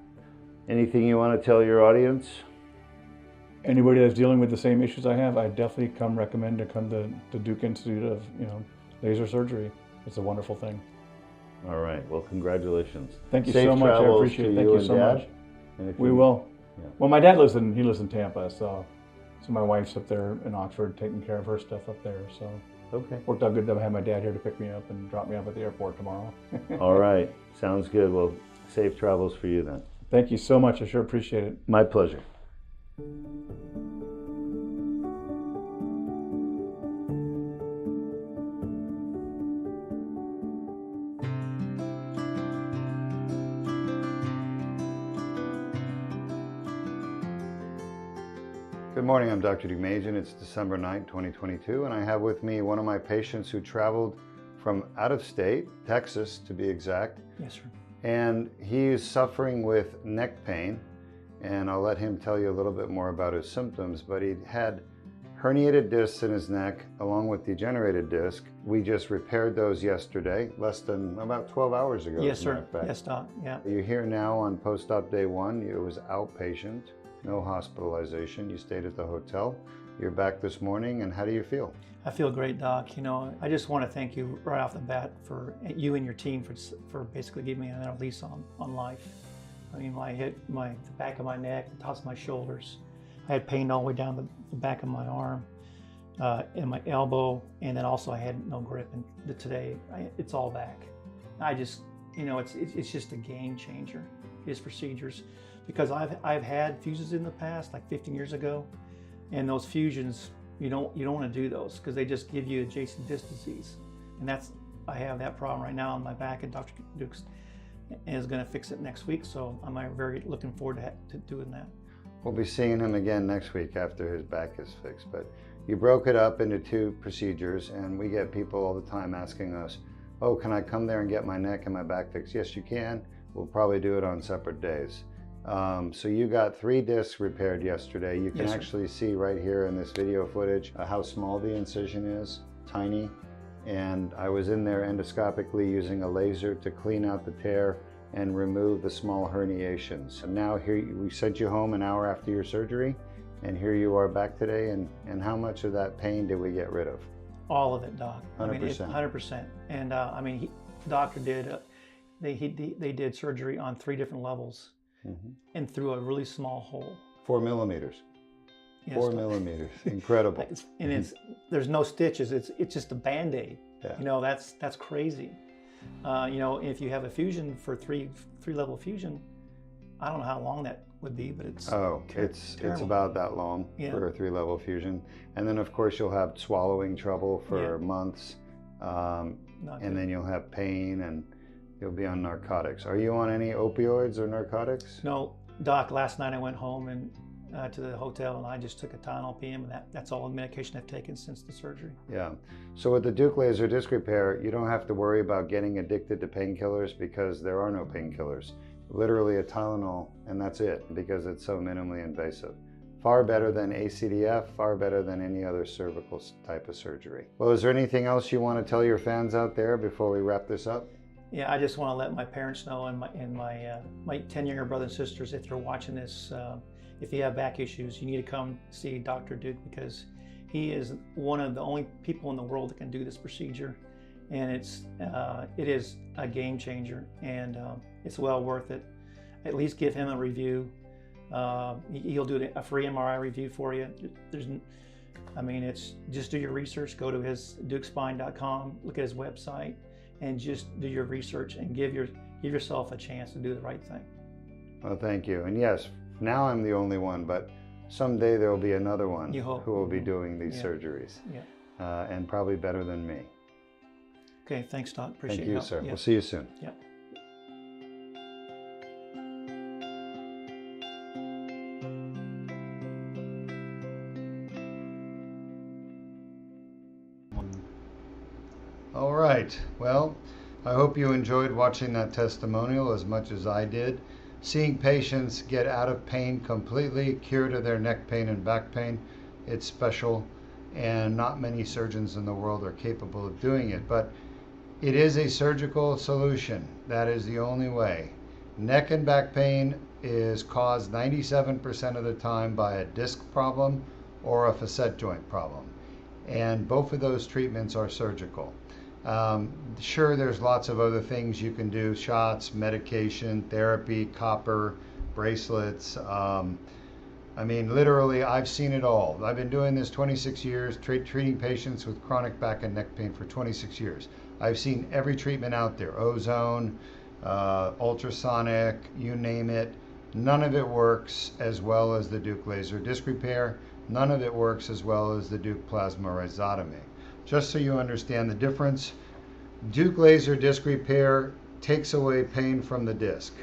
Anything you want to tell your audience? Anybody that's dealing with the same issues I have, I definitely recommend to come to the Deuk Institute of laser surgery. It's a wonderful thing. All right. Well, congratulations. Thank you Safe so much. I travels appreciate it. to Thank you so much. We will. Yeah. Well, my dad lives in Tampa, so my wife's up there in Oxford taking care of her stuff up there. So worked out good to have my dad here to pick me up and drop me off at the airport tomorrow. All right. Sounds good. Well, Safe travels for you then. Thank you so much. I sure appreciate it. My pleasure. Good morning, I'm Dr. Deuk. It's December 9, 2022, and I have with me one of my patients who traveled from out of state, Texas to be exact. Yes, sir. And he is suffering with neck pain, and I'll let him tell you a little bit more about his symptoms, but he had herniated discs in his neck along with degenerated disc. We just repaired those yesterday, less than about 12 hours ago. Yes, as a matter sir. of fact. Yes, Doc. Yeah. You're here now on post-op day 1. It was outpatient, no hospitalization. You stayed at the hotel. You're back this morning, and how do you feel? I feel great, Doc. You know, I just want to thank you right off the bat for you and your team for basically giving me another lease on life. I mean, the back of my neck, the tops of my shoulders. I had pain all the way down the back of my arm, and my elbow, and then also I had no grip. And today, it's all back. I just, you know, it's just a game changer. His procedures, because I've had fusions in the past, like 15 years ago, and those fusions, you don't want to do those because they just give you adjacent disc disease, and I have that problem right now in my back, and Dr. Deuk is going to fix it next week, so I'm very looking forward to doing that. We'll be seeing him again next week after his back is fixed, but you broke it up into 2 procedures, and we get people all the time asking us, oh, can I come there and get my neck and my back fixed? Yes, you can. We'll probably do it on separate days. So you got 3 discs repaired yesterday. You can Yes, sir. actually see right here in this video footage how small the incision is, tiny. And I was in there endoscopically using a laser to clean out the tear and remove the small herniations. And now here we sent you home an hour after your surgery, and here you are back today. And how much of that pain did we get rid of? All of it, Doc. 100%. I mean, 100%. And I mean, the doctor did. They did surgery on 3 different levels, and through a really small hole. 4 millimeters. Yes, 4 Doc. millimeters. Incredible. There's no stitches. It's just a Band-Aid. Yeah. You know, that's crazy. You know, if you have a fusion for three level fusion, I don't know how long that would be, but it's it's terrible. about that long Yeah. for a 3-level fusion. And then of course you'll have swallowing trouble for months, Not and good. then you'll have pain, and you'll be on narcotics. Are you on any opioids or narcotics? No, Doc. Last night I went home and to the hotel, and I just took a Tylenol PM, and that's all the medication I've taken since the surgery. Yeah. So with the Deuk laser disc repair, you don't have to worry about getting addicted to painkillers because there are no painkillers. Literally a Tylenol, and that's it, because it's so minimally invasive. Far better than ACDF, far better than any other cervical type of surgery. Well, is there anything else you want to tell your fans out there before we wrap this up? Yeah, I just want to let my parents know and my 10 younger brothers and sisters, if they're watching this, if you have back issues, you need to come see Dr. Deuk, because he is one of the only people in the world that can do this procedure, and it is a game changer, and it's well worth it. At least give him a review. He'll do a free MRI review for you. It's just do your research. Go to his deukspine.com, look at his website, and just do your research and give yourself a chance to do the right thing. Well, thank you. And yes, now I'm the only one, but someday there will be another one You hope. who will be doing these Yeah. surgeries, Yeah. and probably better than me. Okay. Thanks, Doc. Appreciate Thank your you, help. sir. Yeah. We'll see you soon. Yeah. All right. Well, I hope you enjoyed watching that testimonial as much as I did. Seeing patients get out of pain completely, cured of their neck pain and back pain, it's special, and not many surgeons in the world are capable of doing it. But it is a surgical solution. That is the only way. Neck and back pain is caused 97% of the time by a disc problem or a facet joint problem. And both of those treatments are surgical. Sure, there's lots of other things you can do, shots, medication, therapy, copper, bracelets. Literally, I've seen it all. I've been doing this 26 years, treating patients with chronic back and neck pain for 26 years. I've seen every treatment out there, ozone, ultrasonic, you name it. None of it works as well as the Deuk laser disc repair. None of it works as well as the Deuk plasma rhizotomy. Just so you understand the difference, Deuk laser disc repair takes away pain from the disc.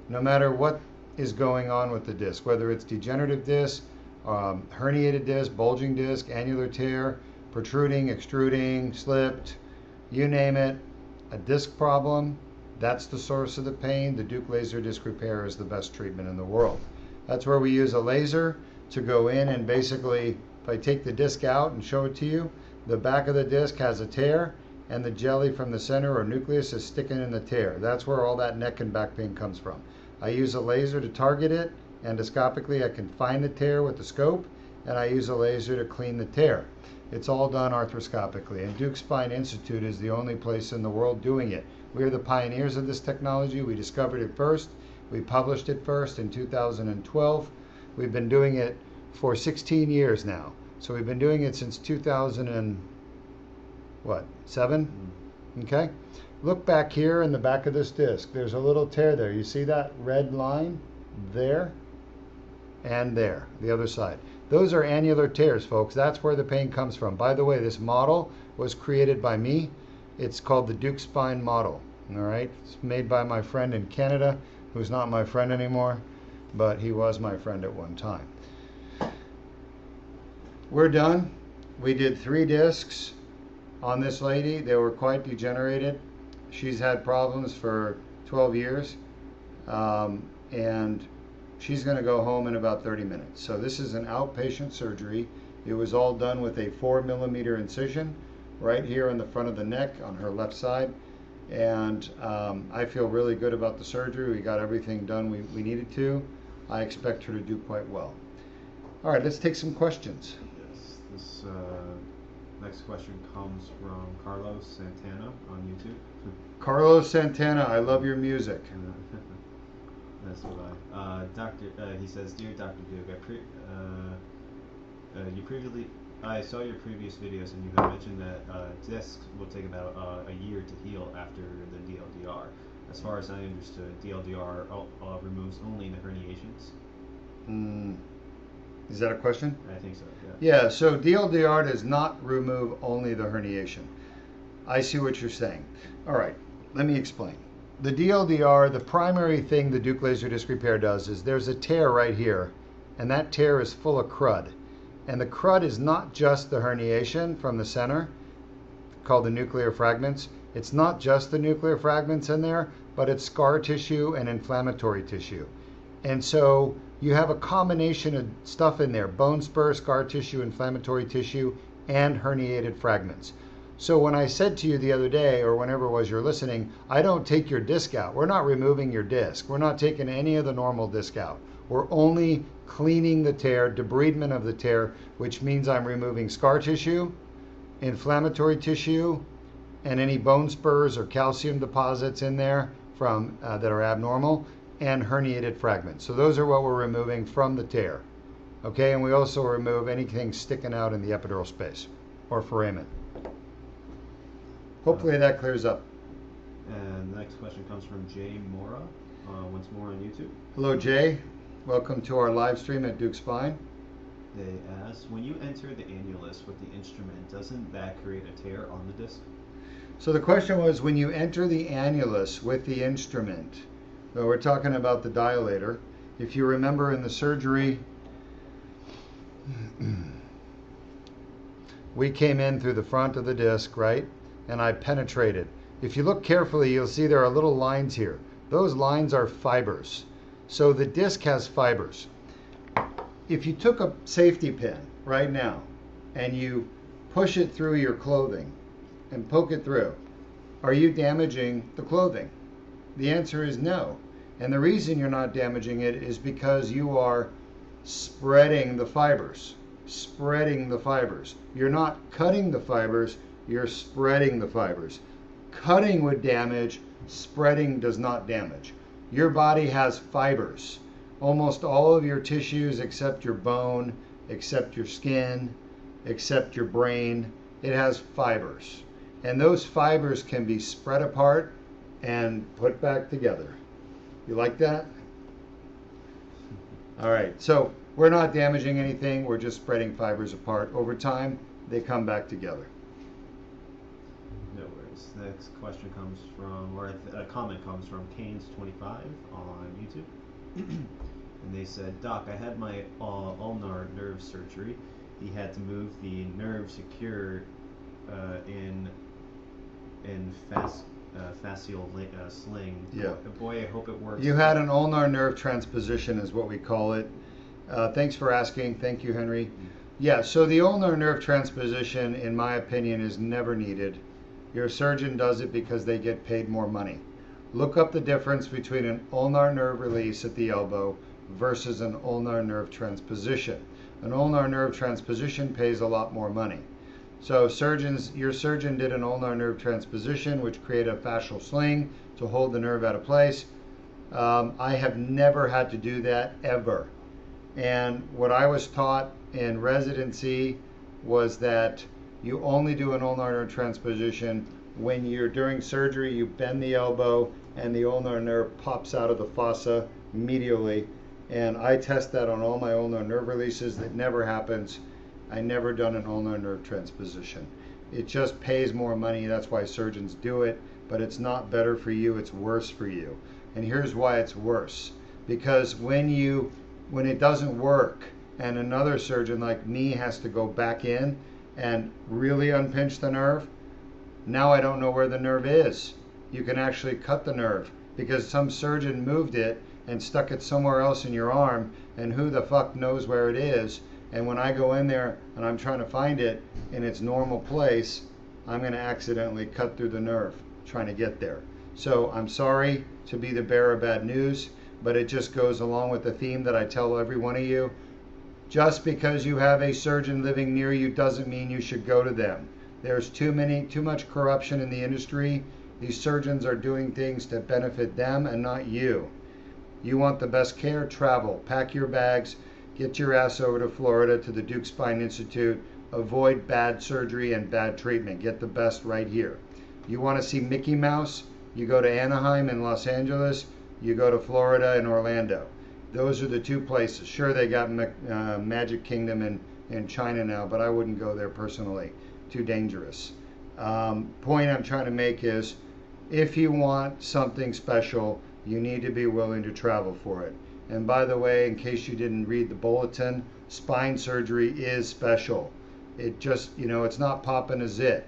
No matter what is going on with the disc, whether it's degenerative disc, herniated disc, bulging disc, annular tear, protruding, extruding, slipped, you name it, a disc problem, that's the source of the pain. The Deuk laser disc repair is the best treatment in the world. That's where we use a laser to go in and basically, if I take the disc out and show it to you, the back of the disc has a tear and the jelly from the center or nucleus is sticking in the tear. That's where all that neck and back pain comes from. I use a laser to target it. Endoscopically, I can find the tear with the scope, and I use a laser to clean the tear. It's all done arthroscopically, and Deuk Spine Institute is the only place in the world doing it. We are the pioneers of this technology. We discovered it first. We published it first in 2012. We've been doing it for 16 years now. So we've been doing it since 2007? Okay. Look back here in the back of this disc. There's a little tear there. You see that red line there and there, the other side. Those are annular tears, folks. That's where the pain comes from. By the way, this model was created by me. It's called the Deuk Spine model. All right. It's made by my friend in Canada, who's not my friend anymore, but he was my friend at one time. We're done. We did 3 discs on this lady. They were quite degenerated. She's had problems for 12 years, and she's going to go home in about 30 minutes. So this is an outpatient surgery. It was all done with a 4mm incision right here in the front of the neck on her left side. And I feel really good about the surgery. We got everything done we needed to. I expect her to do quite well. All right, let's take some questions. Yes, this next question comes from Carlos Santana on YouTube. Carlos Santana, I love your music. That's what he says, Dear Dr. Deuk, I saw your previous videos and you had mentioned that discs will take about a year to heal after the DLDR. As far as I understood, DLDR removes only the herniations. Is that a question? I think so, yeah. Yeah, so DLDR does not remove only the herniation. I see what you're saying. All right, let me explain. The DLDR, the primary thing the Deuk laser disc repair does is there's a tear right here, and that tear is full of crud. And the crud is not just the herniation from the center, called the nuclear fragments. It's not just the nuclear fragments in there, but it's scar tissue and inflammatory tissue. And so you have a combination of stuff in there, bone spur, scar tissue, inflammatory tissue, and herniated fragments. So when I said to you the other day, or whenever it was you're listening, I don't take your disc out. We're not removing your disc. We're not taking any of the normal disc out. We're only cleaning the tear, debridement of the tear, which means I'm removing scar tissue, inflammatory tissue, and any bone spurs or calcium deposits in there from that are abnormal, and herniated fragments. So those are what we're removing from the tear. Okay, and we also remove anything sticking out in the epidural space or foramen. Hopefully that clears up. And the next question comes from Jay Mora, once more on YouTube. Hello, Jay. Welcome to our live stream at Deuk Spine. They ask, when you enter the annulus with the instrument, doesn't that create a tear on the disc? So the question was, when you enter the annulus with the instrument, so we're talking about the dilator. If you remember in the surgery, we came in through the front of the disc, right? And I penetrated. If you look carefully, you'll see there are little lines here. Those lines are fibers. So the disc has fibers. If you took a safety pin right now and you push it through your clothing and poke it through, are you damaging the clothing? The answer is no. And the reason you're not damaging it is because you are spreading the fibers. Spreading the fibers. You're not cutting the fibers, you're spreading the fibers. Cutting would damage, spreading does not damage. Your body has fibers. Almost all of your tissues except your bone, except your skin, except your brain, it has fibers. And those fibers can be spread apart and put back together. You like that? All right, so we're not damaging anything. We're just spreading fibers apart. Over time, they come back together. No worries. Next question comes from, or a comment comes from Canes25 on YouTube. And they said, Doc, I had my ulnar nerve surgery. He had to move the nerve secured in fascial sling. Yeah. Boy, I hope it works. You had an ulnar nerve transposition is what we call it. Thanks for asking. Thank you, Henry. Yeah, so the ulnar nerve transposition, in my opinion, is never needed. Your surgeon does it because they get paid more money. Look up the difference between an ulnar nerve release at the elbow versus an ulnar nerve transposition. An ulnar nerve transposition pays a lot more money. So your surgeon did an ulnar nerve transposition, which created a fascial sling to hold the nerve out of place. I have never had to do that ever. And what I was taught in residency was that you only do an ulnar nerve transposition when you're during surgery, you bend the elbow and the ulnar nerve pops out of the fossa medially. And I test that on all my ulnar nerve releases. That never happens. I never done an ulnar nerve transposition. It just pays more money. That's why surgeons do it. But it's not better for you. It's worse for you. And here's why it's worse. Because when it doesn't work and another surgeon like me has to go back in and really unpinch the nerve, now I don't know where the nerve is. You can actually cut the nerve because some surgeon moved it and stuck it somewhere else in your arm, and who the fuck knows where it is. And when I go in there and I'm trying to find it in its normal place, I'm going to accidentally cut through the nerve trying to get there. So I'm sorry to be the bearer of bad news, but it just goes along with the theme that I tell every one of you. Just because you have a surgeon living near you doesn't mean you should go to them. There's too much corruption in the industry. These surgeons are doing things to benefit them and not you. You want the best care? Travel. Pack your bags. Get your ass over to Florida to the Deuk Spine Institute. Avoid bad surgery and bad treatment. Get the best right here. You want to see Mickey Mouse? You go to Anaheim and Los Angeles. You go to Florida and Orlando. Those are the two places. Sure, they got Magic Kingdom in China now, but I wouldn't go there personally. Too dangerous. Point I'm trying to make is, if you want something special, you need to be willing to travel for it. And by the way, in case you didn't read the bulletin, spine surgery is special. It just, it's not popping a zit,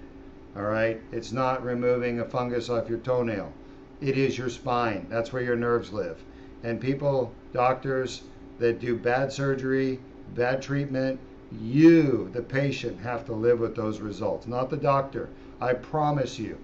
all right? It's not removing a fungus off your toenail. It is your spine. That's where your nerves live. And people, doctors that do bad surgery, bad treatment, you, the patient, have to live with those results, not the doctor. I promise you.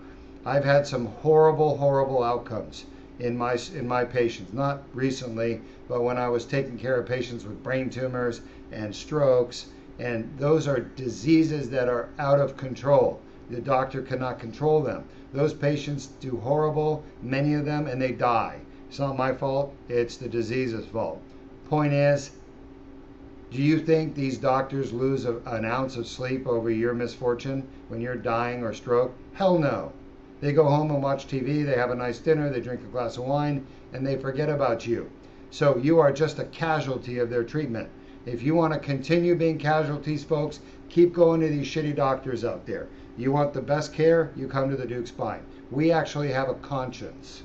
I've had some horrible, horrible outcomes in my patients, not recently, but when I was taking care of patients with brain tumors and strokes, and those are diseases that are out of control. The doctor cannot control them. Those patients do horrible, many of them, and they die. It's not my fault, it's the disease's fault. Point is, do you think these doctors lose an ounce of sleep over your misfortune when you're dying or stroke? Hell no. They go home and watch TV, they have a nice dinner, they drink a glass of wine, and they forget about you. So you are just a casualty of their treatment. If you want to continue being casualties, folks, keep going to these shitty doctors out there. You want the best care, you come to the Deuk Spine. We actually have a conscience.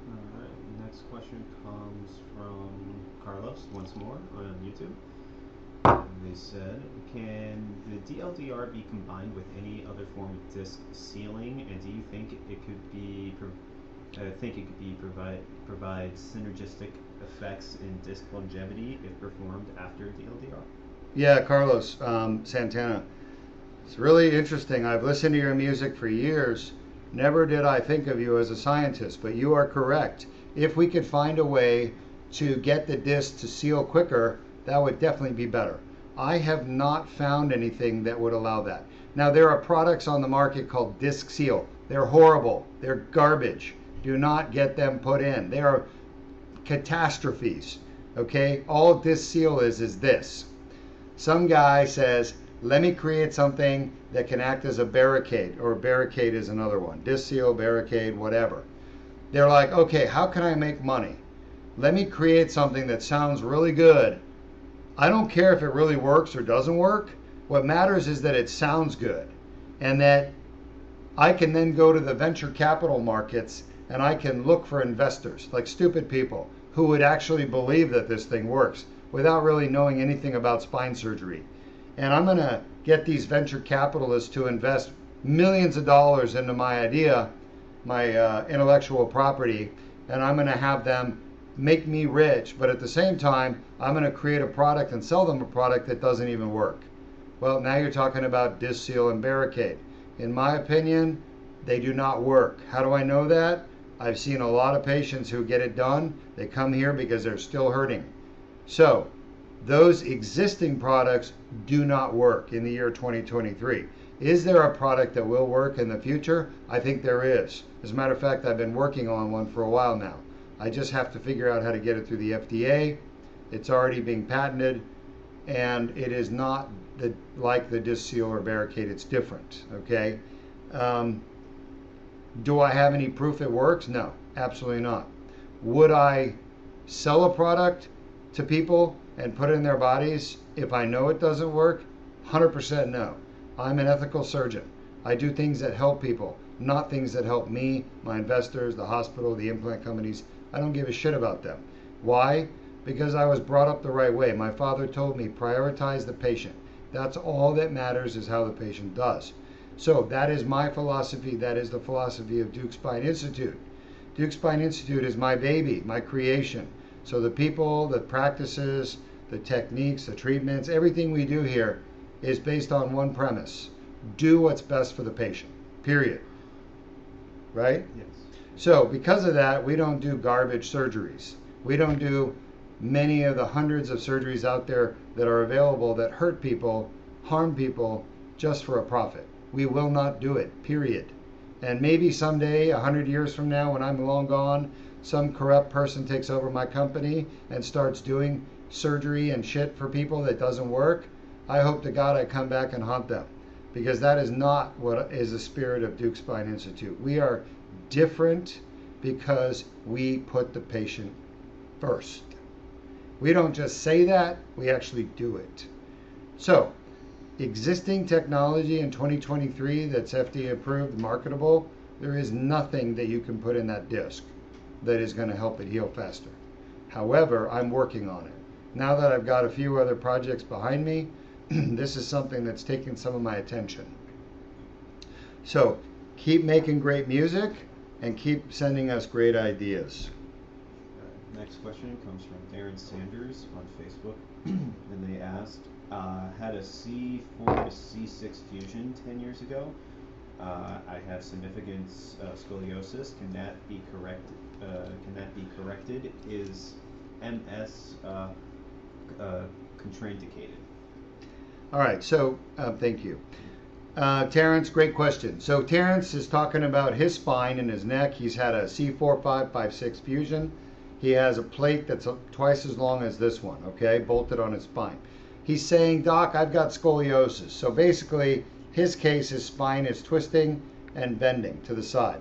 All right, next question comes from Carlos once more on YouTube. And they said, can the DLDR be combined with any other form of disc sealing, and do you think it could be provide synergistic effects in disc longevity if performed after DLDR? Yeah, Carlos Santana. It's really interesting. I've listened to your music for years. Never did I think of you as a scientist, but you are correct. If we could find a way to get the disc to seal quicker, that would definitely be better. I have not found anything that would allow that. Now, there are products on the market called Disc Seal. They're horrible. They're garbage. Do not get them put in. They are catastrophes, okay? All Disc Seal is this. Some guy says, let me create something that can act as a barricade, or barricade is another one, disc seal, barricade, whatever. They're like, okay, how can I make money? Let me create something that sounds really good. I don't care if it really works or doesn't work. What matters is that it sounds good, and that I can then go to the venture capital markets and I can look for investors, like stupid people, who would actually believe that this thing works without really knowing anything about spine surgery. And I'm going to get these venture capitalists to invest millions of dollars into my idea, my intellectual property, and I'm going to have them make me rich, but at the same time, I'm going to create a product and sell them a product that doesn't even work. Well, now you're talking about disc seal and barricade. In my opinion, they do not work. How do I know that? I've seen a lot of patients who get it done. They come here because they're still hurting. So those existing products do not work in the year 2023. Is there a product that will work in the future? I think there is. As a matter of fact, I've been working on one for a while now. I just have to figure out how to get it through the FDA. It's already being patented, and it is not like the disc seal or barricade. It's different, okay? Do I have any proof it works? No, absolutely not. Would I sell a product to people and put it in their bodies if I know it doesn't work? 100% no. I'm an ethical surgeon. I do things that help people, not things that help me, my investors, the hospital, the implant companies. I don't give a shit about them. Why? Because I was brought up the right way. My father told me, prioritize the patient. That's all that matters, is how the patient does. So that is my philosophy. That is the philosophy of Deuk Spine Institute. Deuk Spine Institute is my baby, my creation. So the people, the practices, the techniques, the treatments, everything we do here is based on one premise. Do what's best for the patient, period. Right? Yes. So because of that, we don't do garbage surgeries. We don't do many of the hundreds of surgeries out there that are available that hurt people, harm people, just for a profit. We will not do it, period. And maybe someday, 100 years from now, when I'm long gone, some corrupt person takes over my company and starts doing surgery and shit for people that doesn't work. I hope to God I come back and haunt them, because that is not what is the spirit of Deuk Spine Institute. We are different because we put the patient first. We don't just say that, we actually do it. So, existing technology in 2023 that's FDA approved, marketable, there is nothing that you can put in that disc that is going to help it heal faster. However, I'm working on it. Now that I've got a few other projects behind me, this is something that's taken some of my attention. So, keep making great music and keep sending us great ideas. Next question comes from Darren Sanders on Facebook, and they asked, had a C4-C6 fusion 10 years ago. I have significant scoliosis. Can that be corrected? Is MS contraindicated? All right, so thank you. Terrence, great question. So Terrence is talking about his spine and his neck. He's had a C4-556 fusion. He has a plate that's twice as long as this one, okay, bolted on his spine. He's saying, Doc, I've got scoliosis. So basically, his case, his spine is twisting and bending to the side.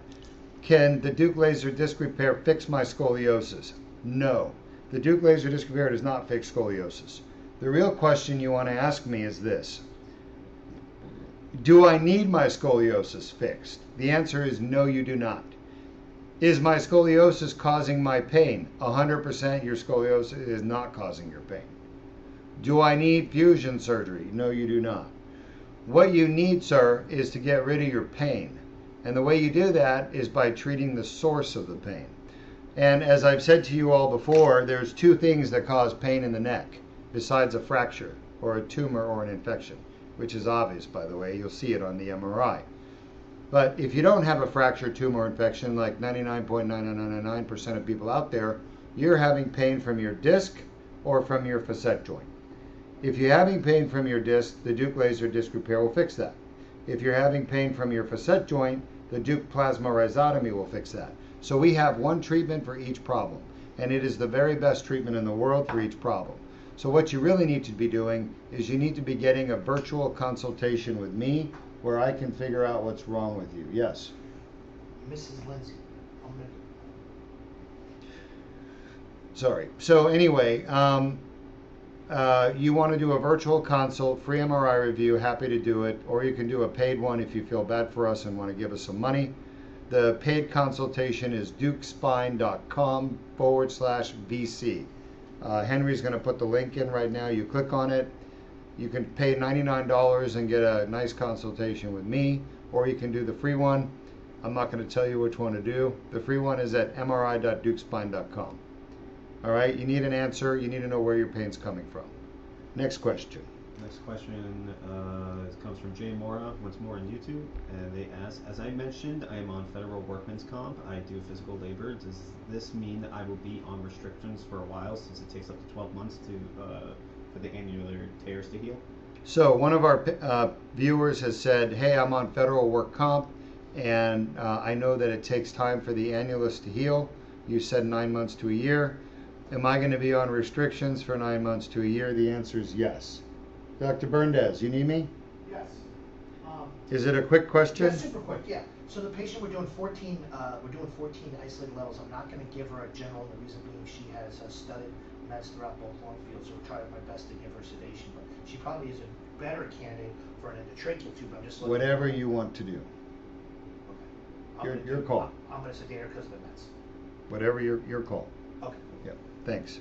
Can the Deuk laser disc repair fix my scoliosis? No. The Deuk laser disc repair does not fix scoliosis. The real question you want to ask me is this. Do I need my scoliosis fixed? The answer is no, you do not. Is my scoliosis causing my pain? 100% your scoliosis is not causing your pain. Do I need fusion surgery? No, you do not. What you need, sir, is to get rid of your pain. And the way you do that is by treating the source of the pain. And as I've said to you all before, there's two things that cause pain in the neck, besides a fracture or a tumor or an infection, which is obvious, by the way. You'll see it on the MRI. But if you don't have a fracture, tumor, infection, like 99.9999% of people out there, you're having pain from your disc or from your facet joint. If you're having pain from your disc, the Deuk laser disc repair will fix that. If you're having pain from your facet joint, the Deuk plasma rhizotomy will fix that. So we have one treatment for each problem, and it is the very best treatment in the world for each problem. So what you really need to be doing is you need to be getting a virtual consultation with me where I can figure out what's wrong with you. Yes? Mrs. Lindsay, I'm gonna Sorry. So anyway, you want to do a virtual consult, free MRI review, happy to do it, or you can do a paid one if you feel bad for us and want to give us some money. The paid consultation is deukspine.com/VC. Henry's going to put the link in right now. You click on it. You can pay $99 and get a nice consultation with me, or you can do the free one. I'm not going to tell you which one to do. The free one is at mri.deukspine.com. All right, you need an answer. You need to know where your pain's coming from. Next question. Next question comes from Jay Mora, once more on YouTube, and they ask, as I mentioned, I am on federal workman's comp. I do physical labor. Does this mean that I will be on restrictions for a while, since it takes up to 12 months for the annular tears to heal? So one of our viewers has said, hey, I'm on federal work comp, and I know that it takes time for the annulus to heal. You said 9 months to a year. Am I going to be on restrictions for 9 months to a year? The answer is yes. Dr. Berndez, you need me? Yes. Is it a quick question? Yeah, super quick, yeah. So the patient, we're doing 14 isolated levels. I'm not going to give her a general, the reason being she has studied meds throughout both lung fields, so we're trying my best to give her sedation, but she probably is a better candidate for an endotracheal tube. I'm just Whatever you want to do. Okay. Your call. I'm going to sedate her because of the meds. Whatever your call. Okay. Yep, thanks.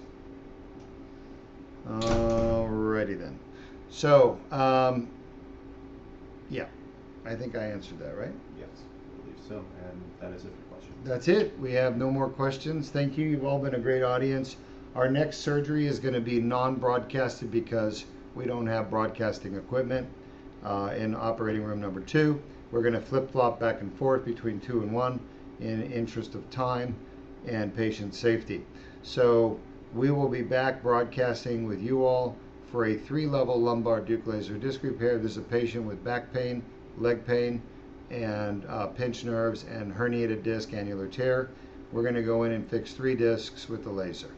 Alrighty then. So, yeah, I think I answered that, right? Yes, I believe so, and that is it for questions. That's it. We have no more questions. Thank you. You've all been a great audience. Our next surgery is going to be non-broadcasted because we don't have broadcasting equipment in operating room number 2. We're going to flip-flop back and forth between 2 and 1 in interest of time and patient safety. So we will be back broadcasting with you all for a 3-level lumbar Deuk laser disc repair. There's a patient with back pain, leg pain, and pinched nerves and herniated disc annular tear. We're going to go in and fix 3 discs with the laser.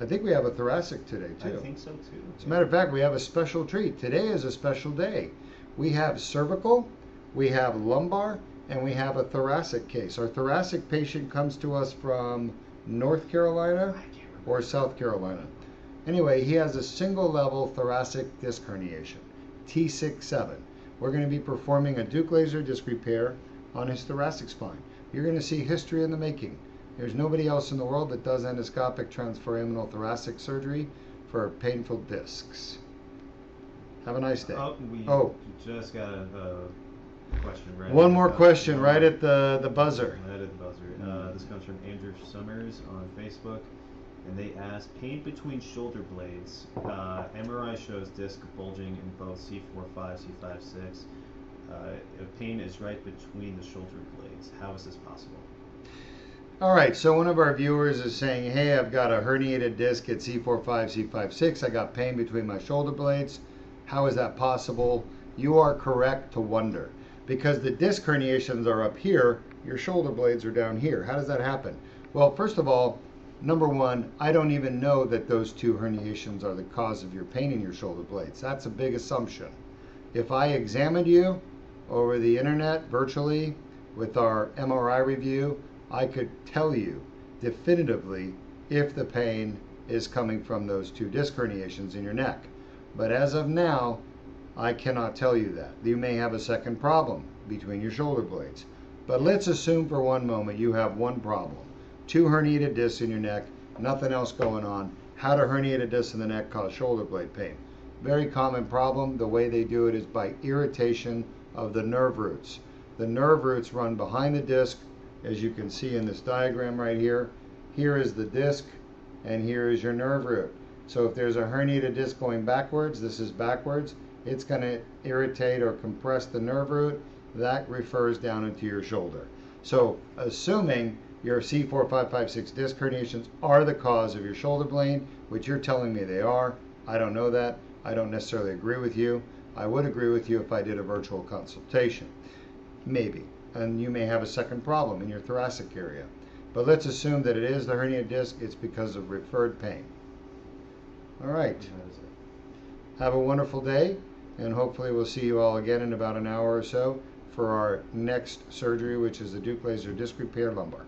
I think we have a thoracic today too. I think so too. As a matter of fact, we have a special treat. Today is a special day. We have cervical, we have lumbar, and we have a thoracic case. Our thoracic patient comes to us from North Carolina or South Carolina. Anyway, he has a single level thoracic disc herniation, T6-7. We're going to be performing a Deuk laser disc repair on his thoracic spine. You're going to see history in the making. There's nobody else in the world that does endoscopic transforaminal thoracic surgery for painful discs. Have a nice day. We just got a question right. One more question right at the buzzer. Right at the buzzer. This comes from Andrew Summers on Facebook, and they ask, pain between shoulder blades. MRI shows disc bulging in both C4-5, C5-6. Pain is right between the shoulder blades. How is this possible? All right, so one of our viewers is saying, hey, I've got a herniated disc at C4-5, C5-6. I got pain between my shoulder blades. How is that possible? You are correct to wonder. Because the disc herniations are up here, your shoulder blades are down here. How does that happen? Well, first of all, number one, I don't even know that those 2 herniations are the cause of your pain in your shoulder blades. That's a big assumption. If I examined you over the internet virtually with our MRI review, I could tell you definitively if the pain is coming from those 2 disc herniations in your neck. But as of now, I cannot tell you that. You may have a second problem between your shoulder blades. But let's assume for one moment you have one problem. 2 herniated discs in your neck, nothing else going on. How do herniated discs in the neck cause shoulder blade pain? Very common problem. The way they do it is by irritation of the nerve roots. The nerve roots run behind the disc, as you can see in this diagram right here. Here is the disc, and here is your nerve root. So if there's a herniated disc going backwards, this is backwards, it's going to irritate or compress the nerve root. That refers down into your shoulder. So assuming your C4-5-5-6 disc herniations are the cause of your shoulder blade, which you're telling me they are, I don't know that. I don't necessarily agree with you. I would agree with you if I did a virtual consultation. Maybe. And you may have a second problem in your thoracic area. But let's assume that it is the herniated disc. It's because of referred pain. All right. Have a wonderful day, and hopefully we'll see you all again in about an hour or so for our next surgery, which is the Deuk laser disc repair lumbar.